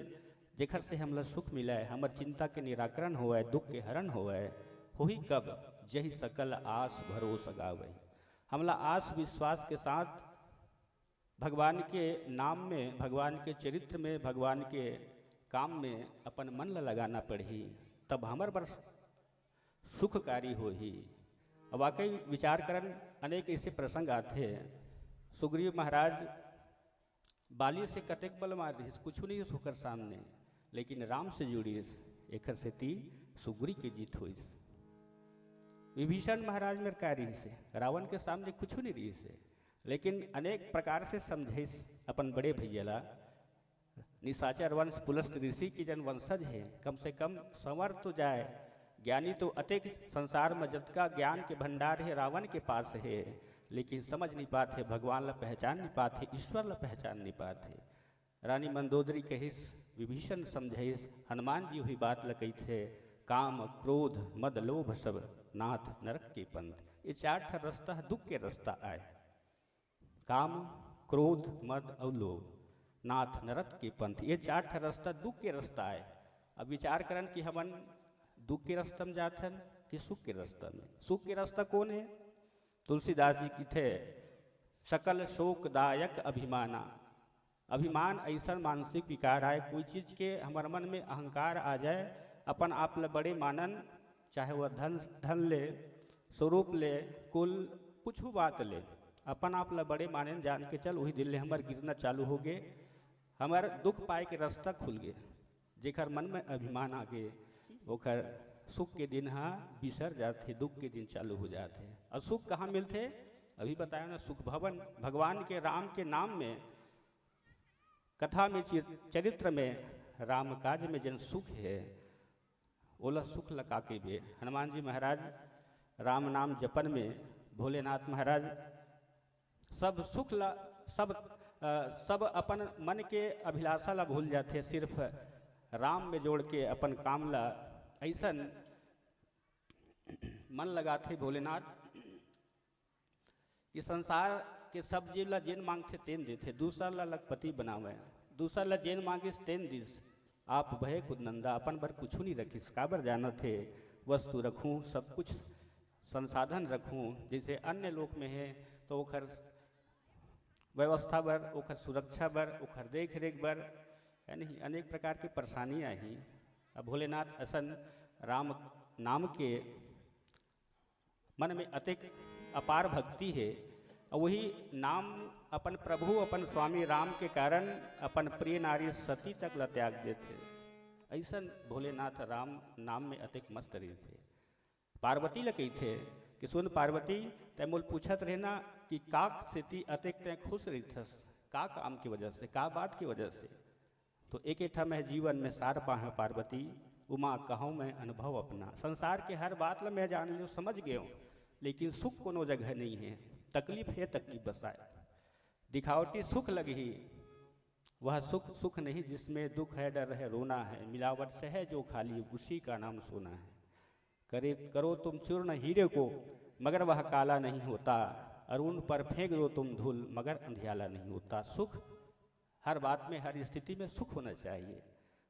जेखर से हम लोग सुख मिला है, हमार चिंता के निराकरण हुआ है, दुख के हरण हुआ है, हुई कब, जही सकल आस भरोस गावे। हमला आस विश्वास के साथ भगवान के नाम में, भगवान के चरित्र में, भगवान के काम में अपन मन ला लगाना पड़ही, तब हमर बर सुखकारी होही। वाकई विचार करन अनेक ऐसे प्रसंग आते हैं। सुग्रीव महाराज बाली से कतेक बल मार रही, कुछ नहीं होकर सामने, लेकिन राम से जुड़ी एकर से ती सुग्री के जीत हुई। विभीषण महाराज में कार्य से रावण के सामने कुछ नहीं रही से, लेकिन अनेक प्रकार से समझे अपन बड़े भैया निशाचर वंश पुलस्त ऋषि की जन वंशज है, कम से कम संवर तो जाए। ज्ञानी तो अतिक संसार में जतका ज्ञान के भंडार है रावण के पास है, लेकिन समझ नहीं पाते, भगवान ला पहचान नहीं पाते, ईश्वर ला पहचान नहीं पाते। रानी मंदोदरी कहिस, विभीषण समझिस, हनुमान जी हुई बात ल कही थे, काम क्रोध मद लोभ सब नाथ नरक के पंथ। ये चार ठर रास्ता दुख के रास्ता आए, काम क्रोध मद और लोभ, नाथ नरक के पंथ। ये चार ठर रास्ता दुख के रास्ता आए। अब विचार करन कि हमन दुख के रास्ता में जाथन कि सुख के रास्ता में। सुख के रास्ता कौन है? तुलसीदास जी की थे, सकल शोकदायक अभिमाना। अभिमान ऐसा मानसिक विकार आए, कोई चीज के हमारे मन में अहंकार आ जाए, अपन आप ले बड़े मानन, चाहे वह धन ले, स्वरूप ले, कुल कुछ बात ले, अपन आप ले बड़े मानन जान के चल, वही दिल ले हमार गिरना चालू हो गए, हमार दुख पाए के रास्ता खुल गए। जेकर मन में अभिमान आ गए ओकर सुख के दिन हाँ बिसर जाते, दुख के दिन चालू हो जाते। और सुख कहाँ मिलते? अभी बताया ना, सुख भवन भगवान के राम के नाम में, कथा में चरित्र में, राम काज में जन सुख है ओला सुख लगा के बे। हनुमान जी महाराज राम नाम जपन में, भोलेनाथ महाराज सब सुख ला सब अपन मन के अभिलाषा ला भूल जाते, सिर्फ राम में जोड़ के अपन काम ला ऐसा मन लगाते भोलेनाथ। इस संसार के सब जीव ला जेन मांगते तेन देते, दूसरा ला लखपति बनावे, दूसरा ला जेन मांगिस तेन दिस। आप भय खुद नंदा, अपन बर कुछ नहीं रखिस, काबर जाना थे वस्तु रखूं, सब कुछ संसाधन रखूं। जैसे अन्य लोक में है तो ओखर व्यवस्था बर, ओखर सुरक्षा बर, ओखर देख रेख बर, यानी अनेक प्रकार की परेशानियाँ ही। अब भोलेनाथ असन राम नाम के मन में अतिक अपार भक्ति है, और वही नाम अपन प्रभु अपन स्वामी राम के कारण अपन प्रिय नारी सती तक ला त्याग देते। ऐसा भोलेनाथ राम नाम में अतिक मस्त रहे थे। पार्वती ला कही थे कि सुन पार्वती, तय मोल पूछत रहना कि काक से ती अतिक तय खुश रही थस, का काम की वजह से, का बात की वजह से? तो एक ठा मैं जीवन में सार पाह पार्वती, उमा कहूँ मैं अनुभव अपना। संसार के हर बात ला मैं जान लियो, समझ गयो, लेकिन सुख कोनो जगह नहीं है, तकलीफ है, तकलीफ बसाए। दिखावटी सुख लगी, वह सुख सुख नहीं जिसमें दुख है, डर है, रोना है, मिलावट से है जो खाली, उसी का नाम सोना है। करो तुम चूर्ण हीरे को मगर वह काला नहीं होता, अरुण पर फेंक दो तुम धूल मगर अंधियाला नहीं होता। सुख हर बात में, हर स्थिति में सुख होना चाहिए,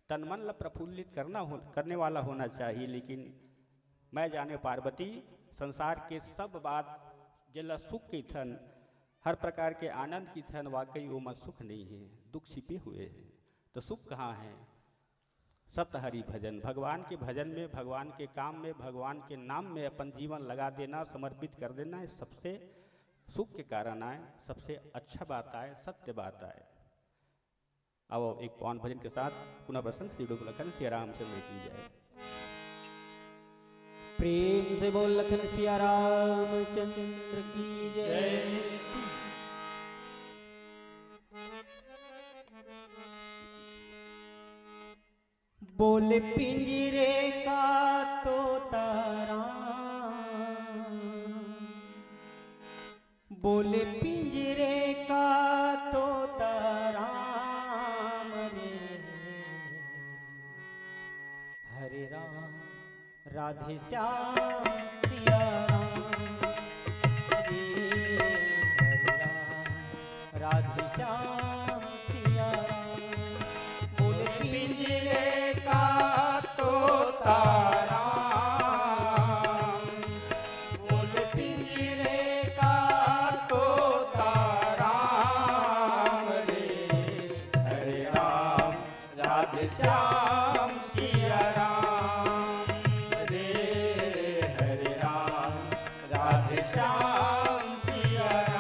तन मन ला प्रफुल्लित करने वाला होना चाहिए। लेकिन मैं जाने पार्वती, संसार के सब बात जिला सुख की थन, हर प्रकार के आनंद की थन, वाकई वो में सुख नहीं है, दुख छिपे हुए हैं। तो सुख कहाँ है? सत्य हरि भजन, भगवान के भजन में, भगवान के काम में, भगवान के नाम में अपन जीवन लगा देना, समर्पित कर देना, है सबसे सुख के कारण आए, सबसे अच्छा बात आए, सत्य बात आए। अब एक पवन भजन के साथ पुनः प्रसन्न श्री रूप लखन सिया रामचंद्र की जाए। प्रेम से बोल लखन सिया रामचंद्र की जय। बोले पिंजरे का तोता राम, बोले पिंजरे का तोता राम रे, हरे राम राधे श्याम सिया राम रे, हरे राम राधे श्याम सिया राम। बोले पिंजरे का तोता राम, बोले पिंजरे का तोता राम रे, हरे राम राधे श्याम सिया राम, रे हरे राम राधे श्याम सिया राम।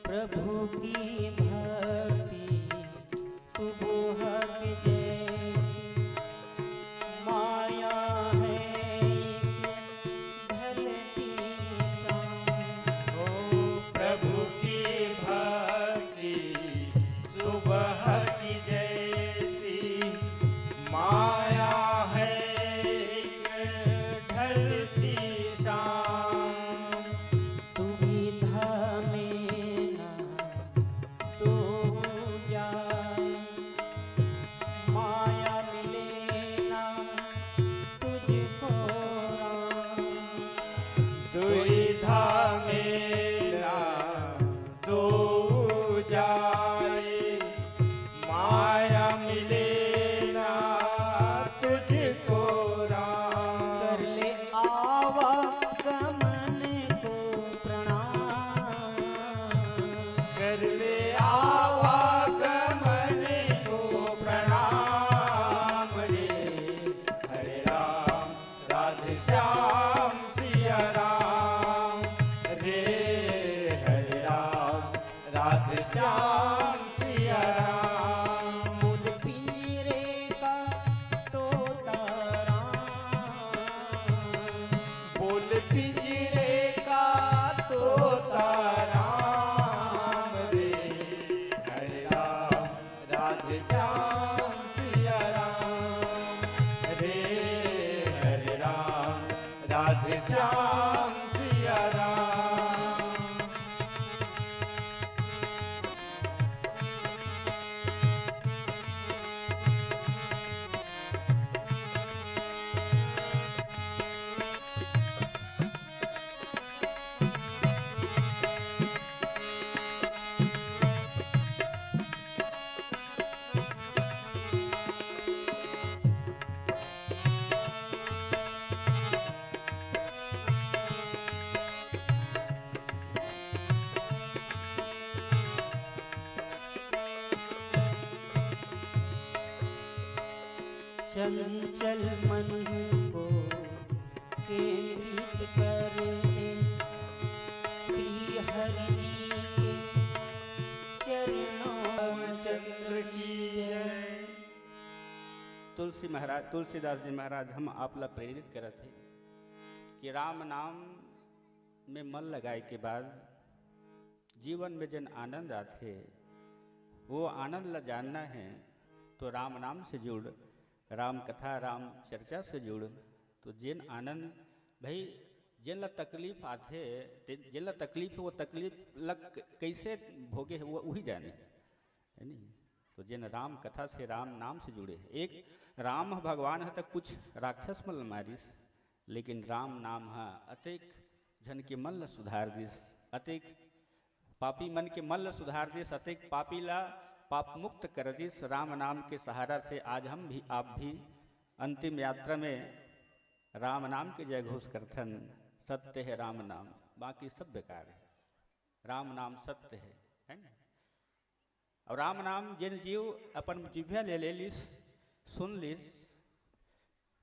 प्रभु की भक्ति सुबह के जैसी माया है एक ढलती शाम। ओ प्रभु की भक्ति सुबह की जैसी माया है एक ढलती शाम। दुविधा में ना तो जाए, माया मिले ना तुझको राम। दुविधा मेला दो जाए, माया मिले ना तुझको राम। कर ले आवागमन को प्रणाम। कर ले आवागमन को प्रणाम, रे हरे राम राधे श्याम सिया राम, रे हरे राम राधे श्याम सिया राम। बोल पिंजरे का तोता राम। बोल पिंजरे का तोता राम, रे हरे राम राधे श्याम सिया राम, रे हरे राम राधे श्याम सिया राम। चंचल मन को केंद्रित कर दे श्री हरि जी के चरणों। रामचंद्र की जय। तुलसीदास जी महाराज हम आपला प्रेरित करत है कि राम नाम में मन लगाए के बाद जीवन में जन आनंद आते, वो आनंद ला जानना है तो राम नाम से जुड़, राम कथा राम चर्चा से जुड़। तो जिन आनंद भाई जिन ला तकलीफ आते, जिन ला तकलीफ वो तकलीफ लग कैसे भोगे वो वही जाने है नहीं। तो जिन राम कथा से राम नाम से जुड़े, एक राम भगवान है तक कुछ राक्षस मल मारिस, लेकिन राम नाम है अतेक जन के मन ला सुधार दिस, अतेक पापी मन के मन ला सुधार दिस, अतेक पापी ला पाप मुक्त कर दिस। राम नाम के सहारा से आज हम भी आप भी अंतिम यात्रा में राम नाम के जय घोष करथन। सत्य है राम नाम, बाकी सब बेकार है, राम नाम सत्य है ना। और राम नाम जिन जीव अपन जिभ्या ले लिस, सुन लिस,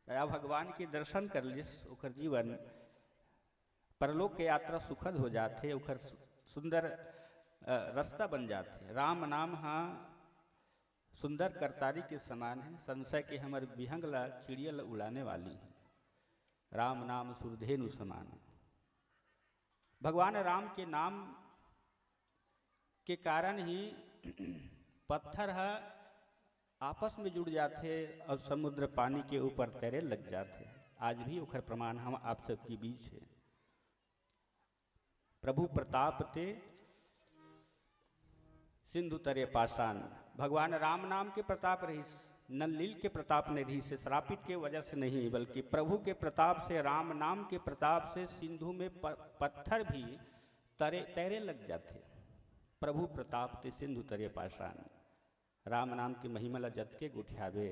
या भगवान के दर्शन कर लिस, ओकर जीवन परलोक के यात्रा सुखद हो जाते, ओकर सुंदर रास्ता बन जाते। राम नाम हाँ सुंदर करतारी के समान है, संशय के हमर विहंग ला चिड़िया ला उड़ाने वाली है। राम नाम सुरधेनु समान। भगवान राम के नाम के कारण ही पत्थर है आपस में जुड़ जाते और समुद्र पानी के ऊपर तैरे लग जाते। आज भी ओखर प्रमाण हम आप सबके बीच है। प्रभु प्रताप ते सिंधु तरे पाषाण, भगवान राम नाम के प्रताप रही, नलनील के प्रताप ने रही से श्रापित के वजह से नहीं, बल्कि प्रभु के प्रताप से, राम नाम के प्रताप से सिंधु में पत्थर भी तैरे लग जाते। प्रभु प्रताप ते सिंधु तरे पाषाण। राम नाम की महिमा ला जत के गुठियावे।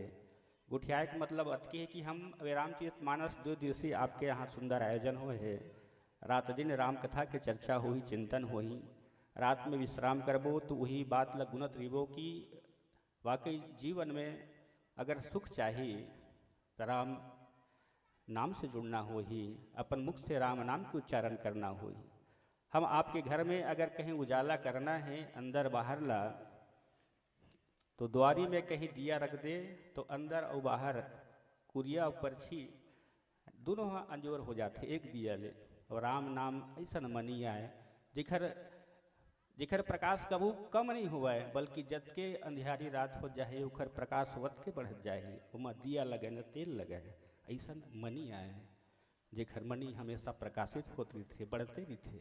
गुठियाए का मतलब अतके है कि हम रामचरित मानस 2 दिवसीय आपके यहाँ सुंदर आयोजन हुए है। रात दिन राम कथा के चर्चा हुई, चिंतन हुई। रात में विश्राम करबो तो वही बात ल गुणत रिबो कि वाकई जीवन में अगर सुख चाहिए तो राम नाम से जुड़ना हो ही, अपन मुख से राम नाम के उच्चारण करना हो ही। हम आपके घर में अगर कहीं उजाला करना है अंदर बाहर ला, तो द्वारी में कहीं दिया रख दे तो अंदर और बाहर कुरिया और परछी दोनों अंजोर हो जाते एक दिया ले। और राम नाम ऐसा मनी आए जिखर प्रकाश कबू कम नहीं हुआ है, बल्कि जत के अंधियारी रात हो जाए उखर प्रकाश वत के बढ़ जाए, उमा दिया लगे न तेल लगे। ऐसा मनी आए जिखर मनी हमेशा प्रकाशित होते थे, बढ़ते भी थे।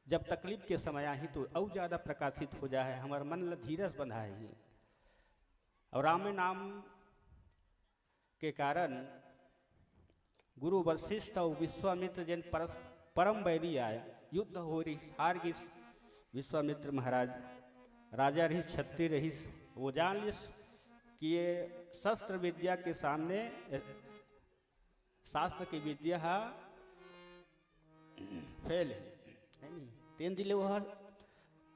जब तकलीफ के समय आई तो और ज़्यादा प्रकाशित हो जाए, हमार मन ल धीरज बंधाए ही। और राम नाम के कारण गुरु वशिष्ठ और विश्वामित्र जिन परम बैरी आए, युद्ध हो रही, हार गई विश्वामित्र महाराज, राजा रही, क्षत्रिय रही, वो जान लिस कि ये शस्त्र विद्या के सामने शास्त्र की विद्या फेल है। तीन दिले वह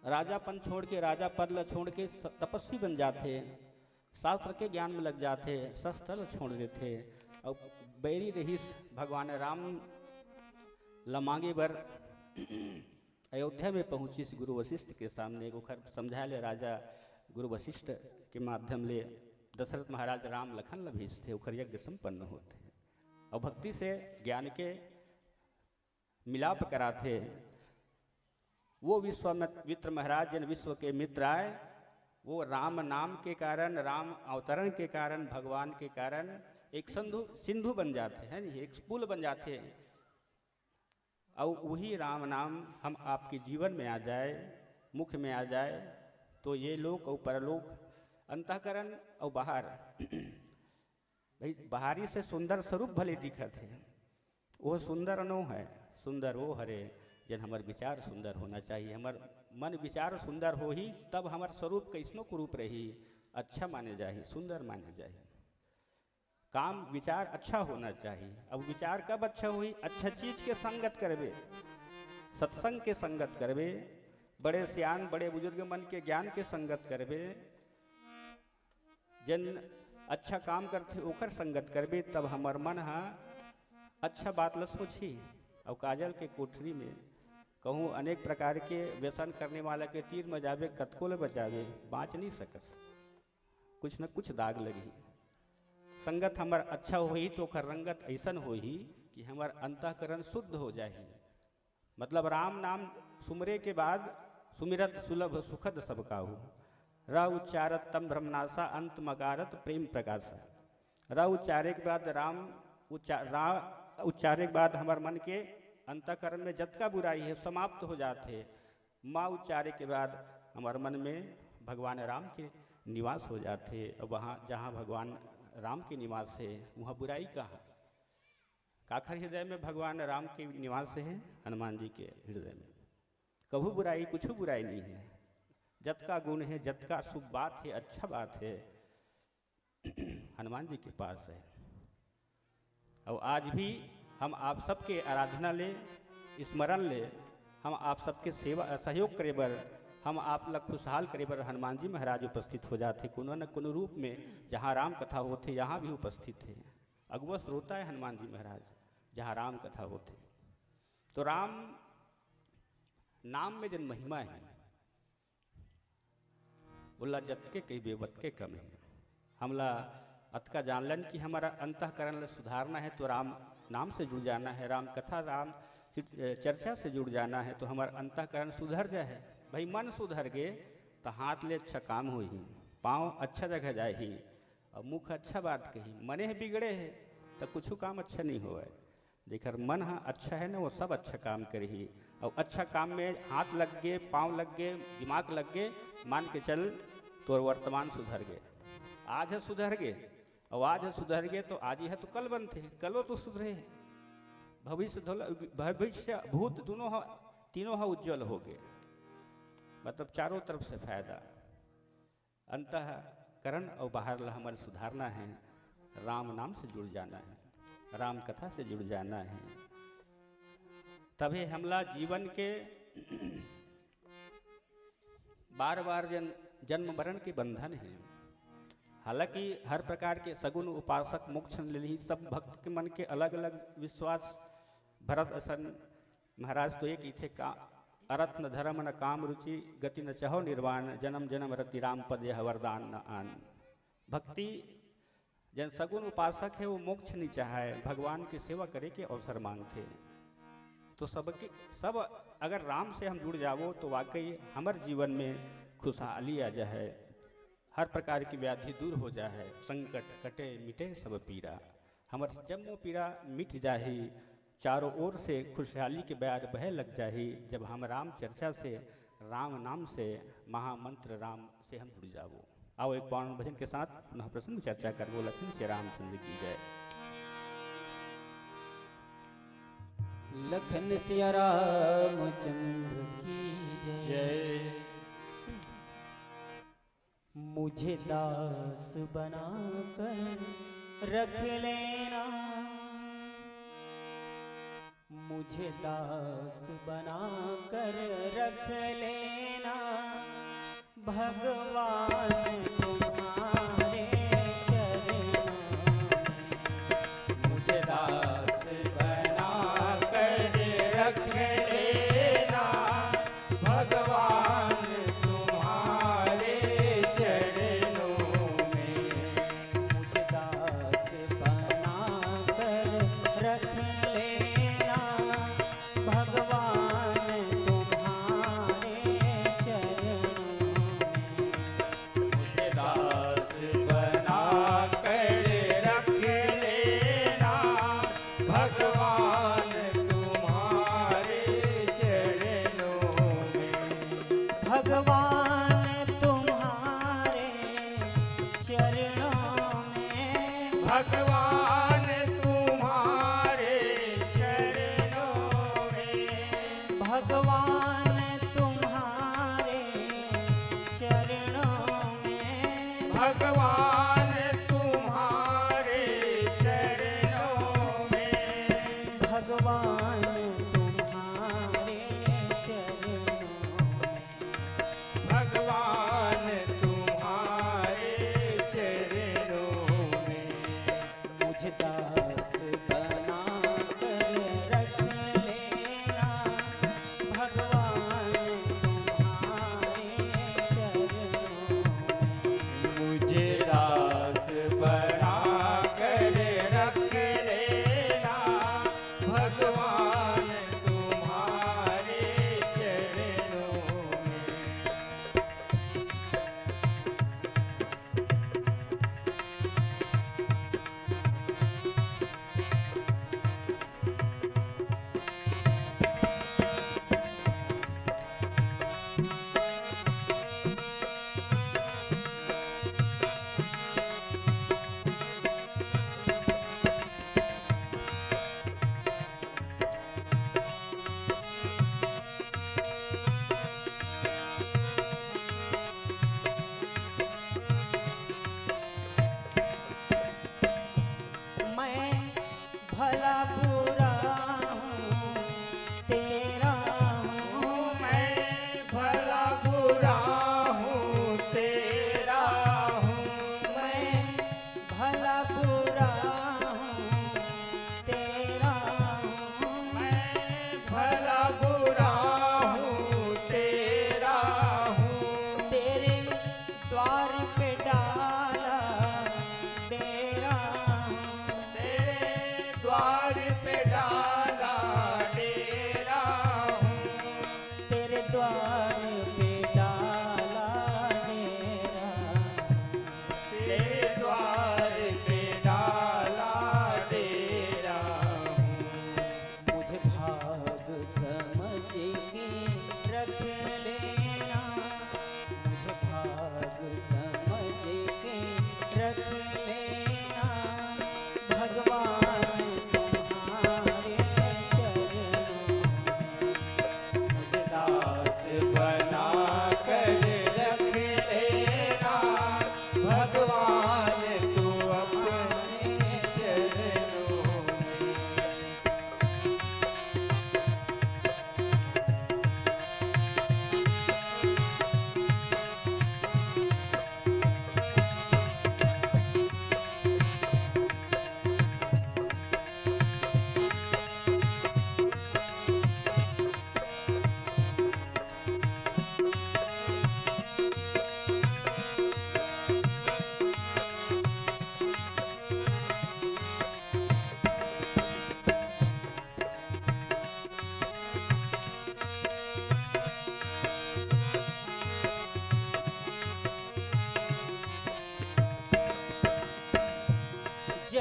राजापन छोड़ के, राजा पद ल छोड़ के तपस्वी बन जाते, शास्त्र के ज्ञान में लग जाते, शस्त्र छोड़ देते। और बैरी रही भगवान राम लमांगे बर अयोध्या में पहुंची गुरु वशिष्ठ के सामने गोखर समझा ले। राजा गुरु वशिष्ठ के माध्यम ले दशरथ महाराज राम लखन ल भेजते, उखर यज्ञ संपन्न होते और भक्ति से ज्ञान के मिलाप कराते। वो विश्वामित्र महाराज जिन विश्व के मित्र आए, वो राम नाम के कारण, राम अवतरण के कारण, भगवान के कारण एक सिंधु बन जाते हैं, एक पुल बन जाते हैं। और वही राम नाम हम आपके जीवन में आ जाए, मुख में आ जाए, तो ये लोक और परलोक, अंतःकरण और बाहर भाई बाहरी से सुंदर स्वरूप भले दिखत है, वो सुंदर अनो है, सुंदर वो हरे जन हमार विचार सुंदर होना चाहिए। हमार मन विचार सुंदर हो ही तब हमार स्वरूप कैसनो कुरूप रही, अच्छा माने जाए, सुंदर माने जाए। काम विचार अच्छा होना चाहिए। अब विचार कब अच्छा हुई? अच्छा चीज के संगत करबे, सत्संग के संगत करबे, बड़े सियान बड़े बुजुर्ग मन के ज्ञान के संगत करबे, जन अच्छा काम करते ओकर संगत करबे, तब हमार मन अच्छा बात ल सोची। और काजल के कोठरी में कहूँ अनेक प्रकार के व्यसन करने वाला के तीर में जावे, कतको ल बचावे, बाँच नहीं सकस, कुछ न कुछ दाग लगी। संगत हमार अच्छा हो ही तो ओकर रंगत ऐसन हो ही कि हमार अंतःकरण शुद्ध हो जाए। मतलब राम नाम सुमरे के बाद सुमिरत सुलभ सुखद सब काहू, र उच्चारत तम ब्रह्मनाशा अंत मकारत प्रेम प्रकाशा। र उच्चारे के बाद उच्चारे के बाद हमार मन के अंतःकरण में जतका बुराई है समाप्त हो जाते। माँ उच्चारे के बाद हमार मन में भगवान राम के निवास हो जाते। और वहाँ जहाँ भगवान राम के निवास है वहाँ बुराई कहाँ? काखर हृदय में भगवान राम के निवास है, हनुमान जी के हृदय में कभू बुराई, कुछ बुराई नहीं है। जतका गुण है, जतका शुभ बात है, अच्छा बात है, हनुमान जी के पास है। और आज भी हम आप सबके आराधना ले, स्मरण ले, हम आप सबके सेवा सहयोग करे बर, हम आप लग खुशहाल करे बर हनुमान जी महाराज उपस्थित हो जाते। कोनो न कोनो रूप में जहाँ राम कथा होते यहाँ भी उपस्थित है। अगुआ श्रोता है हनुमान जी महाराज जहाँ राम कथा होते। तो राम नाम में जन महिमा है, बोला जत के कई बेबत के कम है। हमला अतका जानलन कि हमारा अंतःकरण सुधारना है तो राम नाम से जुड़ जाना है, राम कथा राम चर्चा से जुड़ जाना है, तो हमारा अंतःकरण सुधर जाए। भाई मन सुधर गए तो हाथ ले अच्छा काम हो ही, पाँव अच्छा जगह जाए ही, और मुख अच्छा बात कही। मने बिगड़े है तो कुछ काम अच्छा नहीं हुआ है। जेकर मन अच्छा है ना वो सब अच्छा काम करे ही। और अच्छा काम में हाथ लग गए, पाँव लग गए, दिमाग लग गए, मान के चल तो वर्तमान सुधर गए। आज है सुधर गए, और आज है सुधर गए तो आज ही है तो कल बनते हैं, कलो तो सुधरे। भविष्य भूत दोनों तीनों उज्जवल हो गए, मतलब चारों तरफ से फायदा। अंतःकरण और बाहर हमारे सुधारना है, राम नाम से जुड़ जाना है, राम कथा से जुड़ जाना है, तभी हमला जीवन के बार बार जन्म मरण के बंधन है। हालांकि हर प्रकार के सगुण उपासक मोक्ष ले ली, सब भक्त के मन के अलग अलग विश्वास। भरत असन महाराज तो एक ही थे, का अरथ न धर्म न काम रुचि, गति न चहो निर्वाण, जन्म जन्म रति राम पद यह वरदान न आन। भक्ति जन सगुण उपासक है वो मोक्ष नहीं चाहे, भगवान की सेवा करे के अवसर मांगते। तो सब अगर राम से हम जुड़ जावो तो वाकई हमारे जीवन में खुशहाली आ जाए, हर प्रकार की व्याधि दूर हो जाए, संकट कटे मिटे सब पीरा, हमार जम्मो पीरा मिट जाही, चारों ओर से खुशहाली के बयार बह लग जाही। जब हम राम चर्चा से, राम नाम से, महामंत्र राम से हम जुड़ जावो। आओ एक पावन भजन के साथ पुनः प्रसंग चर्चा करवो। लक्ष्मण श्री रामचंद्र की जय। लखन सिया रामचंद्र की जय। मुझे दास बनाकर रख लेना, मुझे दास बनाकर रख लेना, भगवान तुम्हारे चरणों में। मुझे दास बनाकर रख लेना, भगवान तुम्हारे चरणों में। मुझे दास बनाकर रख लेना, भगवान तुम्हारे चरणों में। मुझे दास बनाकर रख लेना, भगवान तुम्हारे चरणों में। भगवान तुम्हारे चरणों में। भगवान तुम्हारे चरणों में। भगवान तुम्हारे चरणों में। भगवान तुम्हारे चरणों में। भगवान तुम्हारे चरणों में। भगवान तुम्हारे चरणों में।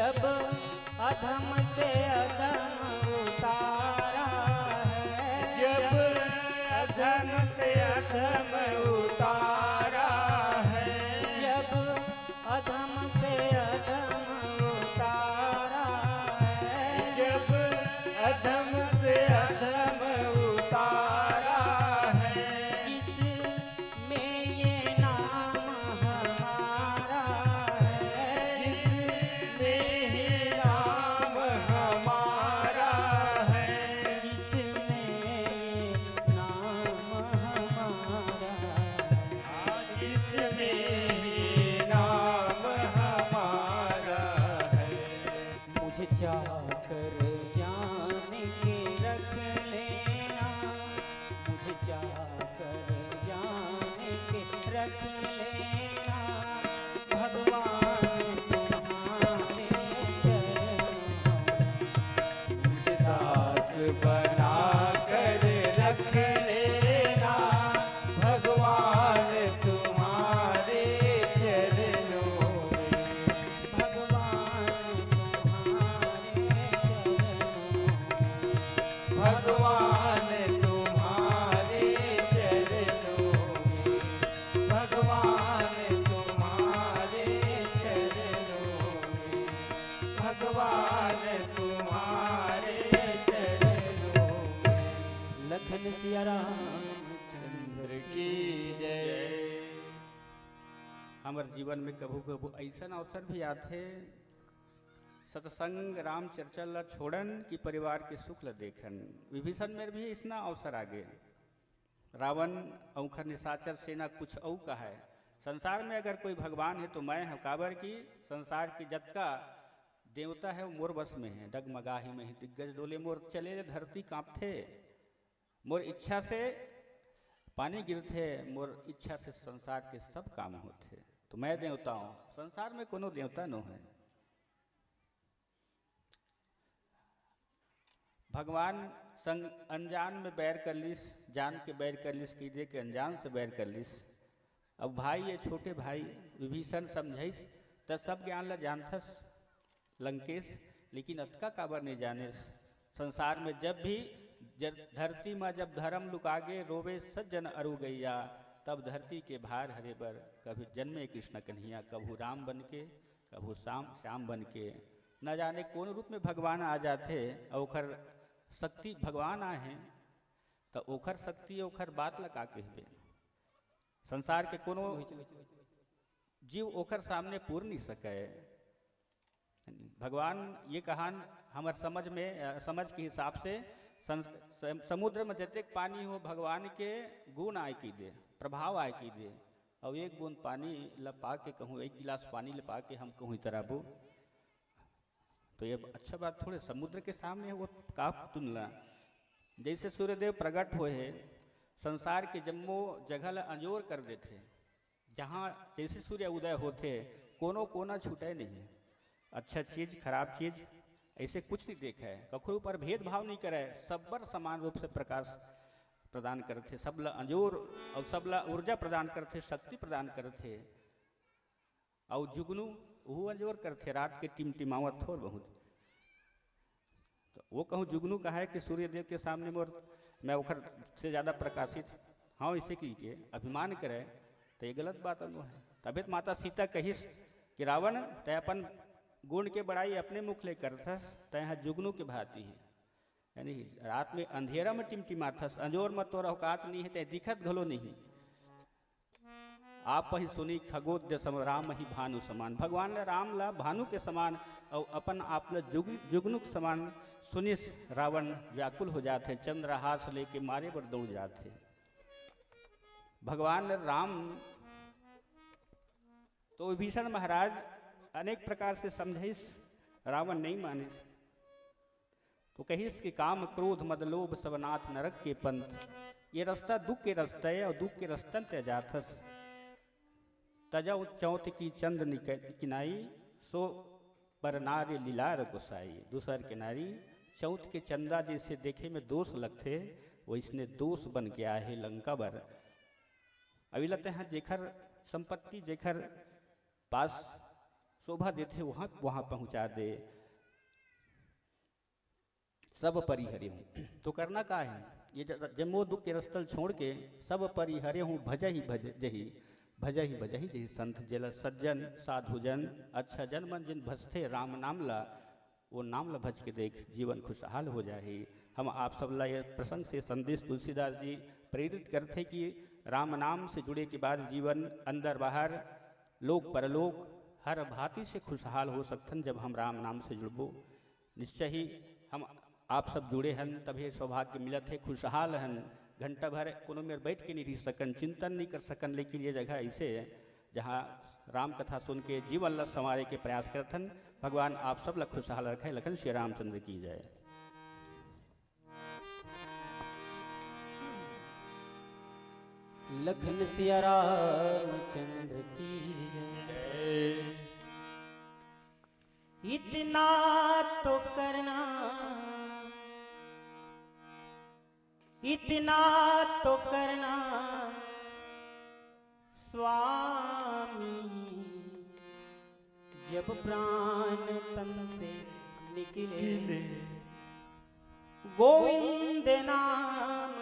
जब अधम से अधम उतारा है, जब अधम से अधम उतारा है, जब अधम से अधम उतारा है, जब अधम से अधम उतारा है, जिसमें ये नाम हमारा है, जिसमें ही नाम हमारा है, जिसमें ये नाम हमारा है, जिसमें ही नाम हमारा है। मुझे चाहकर जान के रख लेना, मुझे चाहकर जान के रख लेना, भगवान तुम्हारे चरणों मुझे दास बना कर रख लेना, भगवान तुम्हारे चरणों में, भगवान तुम्हारे चरणों भगवान तुम्हारे चरणों में, भगवान तुम्हारे चरणों में, भगवान तुम्हारे चरणों में। लखन सिया रामचंद्र चंद्र की जय। हमारे जीवन में कभू कभू ऐसा अवसर भी आते सत्संग राम चर्चा ला छोड़न कि परिवार के सुख ला देखन। विभीषण में भी इतना अवसर आगे। रावण औखर निशाचर सेना कुछ औ का है। संसार में अगर कोई भगवान है तो मैं हूँ। काबर की संसार की जतका देवता है वो मोर बस में है। डगमगाही में ही दिग्गज डोले मोर चले धरती कांपथे। मोर इच्छा से पानी गिरथे, मोर इच्छा से संसार के सब काम होते। तो मैं देवता हूँ, संसार में कोनो देवता न है। भगवान संग अनजान में बैर कर लिस, जान के बैर कर लिस, कीजिए के अनजान से बैर कर लिस। अब भाई ये छोटे भाई विभीषण समझाइस त सब ज्ञान ला जानथस लंकेश, लेकिन अतका काबर नहीं जानेस। संसार में जब भी धरती में जब धर्म लुकागे रोवे सज्जन अरु गैया, तब धरती के भार हरे बर कभी जन्मे कृष्ण कन्हैया। कभू राम बन के, कभू श्याम बन के, न जाने कौन रूप में भगवान आ जाते। ओखर शक्ति भगवान आए हैं तो ओखर शक्ति ओखर बात लगा कहबे। संसार के कोनो जीव ओखर सामने पूर नहीं सके। भगवान ये कहान हमार समझ के हिसाब से समुद्र में जतेक पानी हो भगवान के गुण आय की दे, प्रभाव आय की दे। और एक बूंद पानी लपा के कहूँ, एक गिलास पानी लपा के हम कहूँ तराबू, तो ये अच्छा बात थोड़े। समुद्र के सामने वो का तुलना। जैसे सूर्यदेव प्रकट हुए हैं, संसार के जम्मो जगह ला अंजोर कर देते। जहाँ जैसे सूर्य उदय होते कोनो कोना छूटे नहीं। अच्छा चीज खराब चीज ऐसे कुछ नहीं देखा है। कखो ऊपर भेदभाव नहीं करे, सब पर समान रूप से प्रकाश प्रदान करते। सब ला अंजोर और सब ला ऊर्जा प्रदान करते, शक्ति प्रदान करते। और जुगनू वो अंजोर करते, रात के टिमटिमावत थोड़ बहुत। तो वो कहूँ जुगनू का है कि सूर्यदेव के सामने मोर मैं उखर से ज़्यादा प्रकाशित हाँ इसे की के अभिमान करे तो ये गलत बात है। तभी माता सीता कहिस कि रावण तय अपन गुण के बड़ाई अपने मुख ले करथस, तय जुगनू के भांति है। यानी रात में अंधेरा में टिमटिमाथस, अंजोर में तोरा औकात नहीं है, तय दिखत घलो नहीं। आप ही सुनी खगोद्य सम राम ही भानु समान। भगवान ने राम ला भानु के समान और अपन आप ला जुगनू के समान सुनिस रावण व्याकुल हो जाते, चंद्रहास लेके मारे पर दौड़ जाते। भगवान राम तो विभीषण महाराज अनेक प्रकार से समझिस, रावण नहीं मानिस। तो कहिस कि काम क्रोध मद लोभ सबनाथ नरक के पंथ। ये रास्ता दुख के रास्ता है और दुख के रास्तन ते जाथस। तजौ चौथ की चंद किनाई, सो पर नारी लीलार गोसाई। दूसर के नारी चौथ के चंदा जैसे देखे में दोष लगते, वो इसने दोष बन के आए है लंका बर। अभी लगते हैं जेखर संपत्ति जेखर पास शोभा देते वहाँ वहाँ पहुँचा दे। सब परिहरे हूँ तो करना का है, ये जमो दुख के रस्तल छोड़ के सब परिहरे हूँ भजही भजही भजही भजही जही संत जल सज्जन साधुजन अच्छा जन मन जिन भजते राम नाम ला, वो नाम ला भज के देख जीवन खुशहाल हो जाए। हम आप सब ला ये प्रसंग से संदेश तुलसीदास जी प्रेरित करते कि राम नाम से जुड़े के बाद जीवन अंदर बाहर लोक परलोक हर भांति से खुशहाल हो सकथन जब हम राम नाम से जुड़बो। निश्चय ही हम आप सब जुड़े हन तभी सौभाग्य मिलत है, खुशहाल हन। घंटा भर कोनो में बैठ के नहीं रह सकन, चिंतन नहीं कर सकन, लेकिन ये जगह ऐसे है जहाँ राम कथा सुन के जीवन ला संवारे के प्रयास करथन। भगवान आप सब ला खुशहाल रखे। लखन श्री रामचंद्र की जय। लखन सिया रामचंद्र की जय। इतना तो करना, इतना तो करना स्वामी, जब प्राण तन से निकले गोविंद नाम,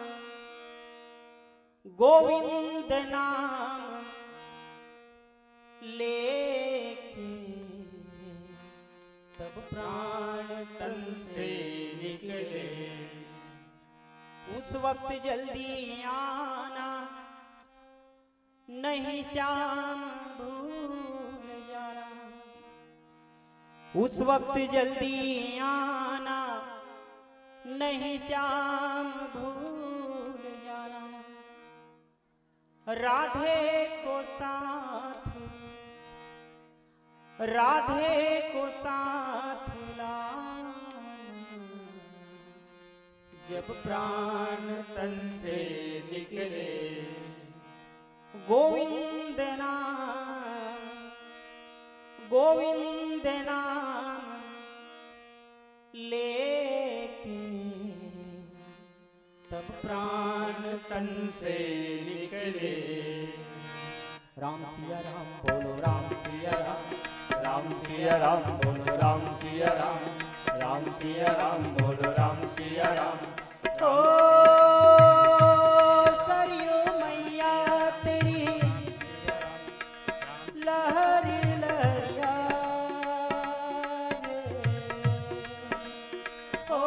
गोविंद नाम लेके तब प्राण तन से निकले। उस वक्त जल्दी आना नहीं श्याम भूल जाना, उस वक्त जल्दी आना नहीं श्याम भूल जाना। राधे को साथ, राधे को साथ लाना, जब प्राण तन से निकले गोविंद नाम, गोविंद नाम लेके तब प्राण तन से निकले। राम सिया राम बोलो राम सिया राम, राम सिया राम बोलो राम सिया राम, राम सिया राम बोलो राम सिया राम। ओ सरयू मैया तेरी लहर लहरा रे, ओ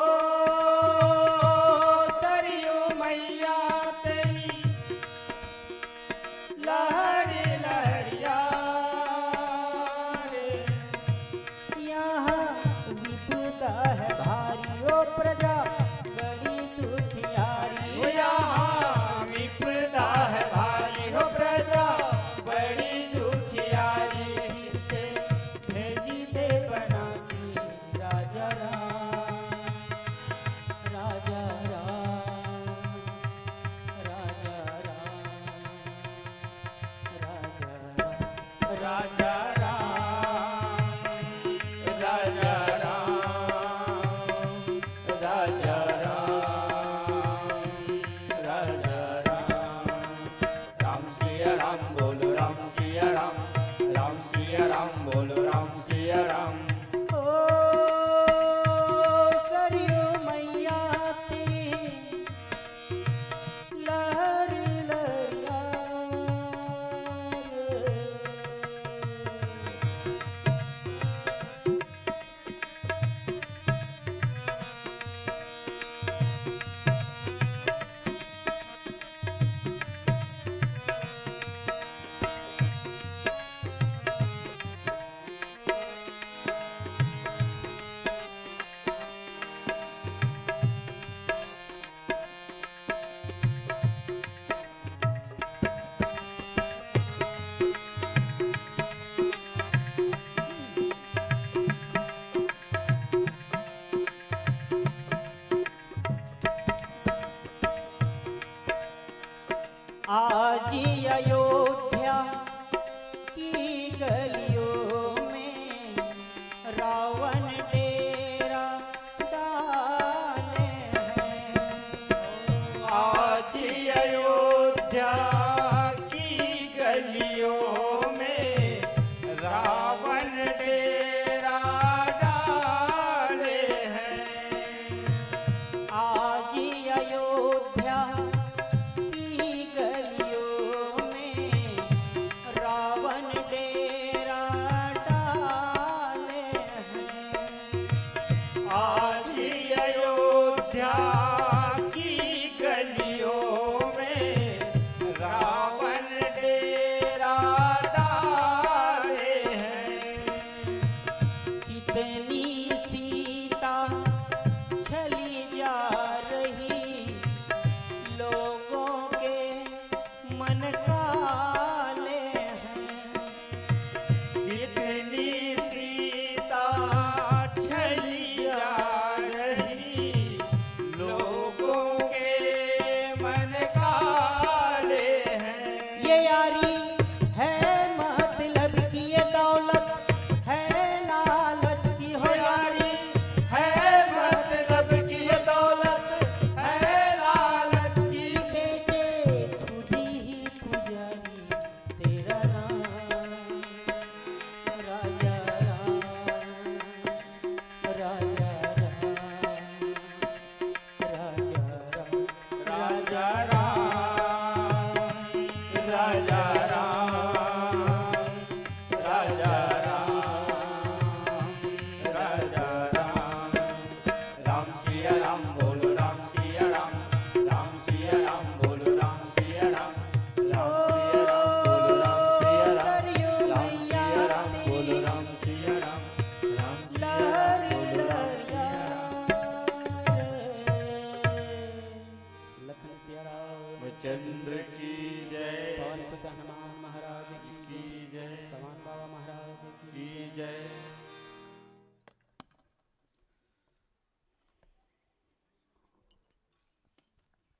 सरयू मैया तेरी लहर लहरिया रे। यहाँ विपदा है भारी ओ प्रजा बड़ी दुखियारी, यहाँ विपदा है भारी हो प्रजा बड़ी दुखियारी। से भेजी दे बना की राजा राम, राजा राम, राजा राम, राजा राम, राजा राम, राजा राम, राजा राम। राम सिया राम बोलो राम सिया राम, राम सिया राम बोलो राम सिया राम। ओ सरयू मैया तेरी लहर लहरा रे। आज अयोध्या की गलियों में रावण डेरा डाले हैं। आज अयोध्या की गलियों में रावण कितनी सीता चली जा रही, लोगों के मन काले हैं। कितनी सीता चली जा रही, लोगों के मन काले हैं। ये यारी है मतलब की, ये दौलत है लालच की हो यारी, है मतलब की ये दौलत है लालच की। बेटे खुद ही पुजारी तेरा नाम, राजा राम, राजा राम, राजा राम, राजा राम, राजा राम, राजा राम, राजा राम। राम सिया राम बोलो, राम सिया राम, राम सिया राम बोलो, राम सिया राम, राम सिया राम बोलो, राम सिया राम, सरयू राम सिया मैया राम बोलो, राम सिया राम, राम सिया लहर राम बोलो, राम सिया लखन सिया राम, चंद्र की जय, पवन सुत हनुमान महाराज की की जय, समान बाबा महाराज की की जय।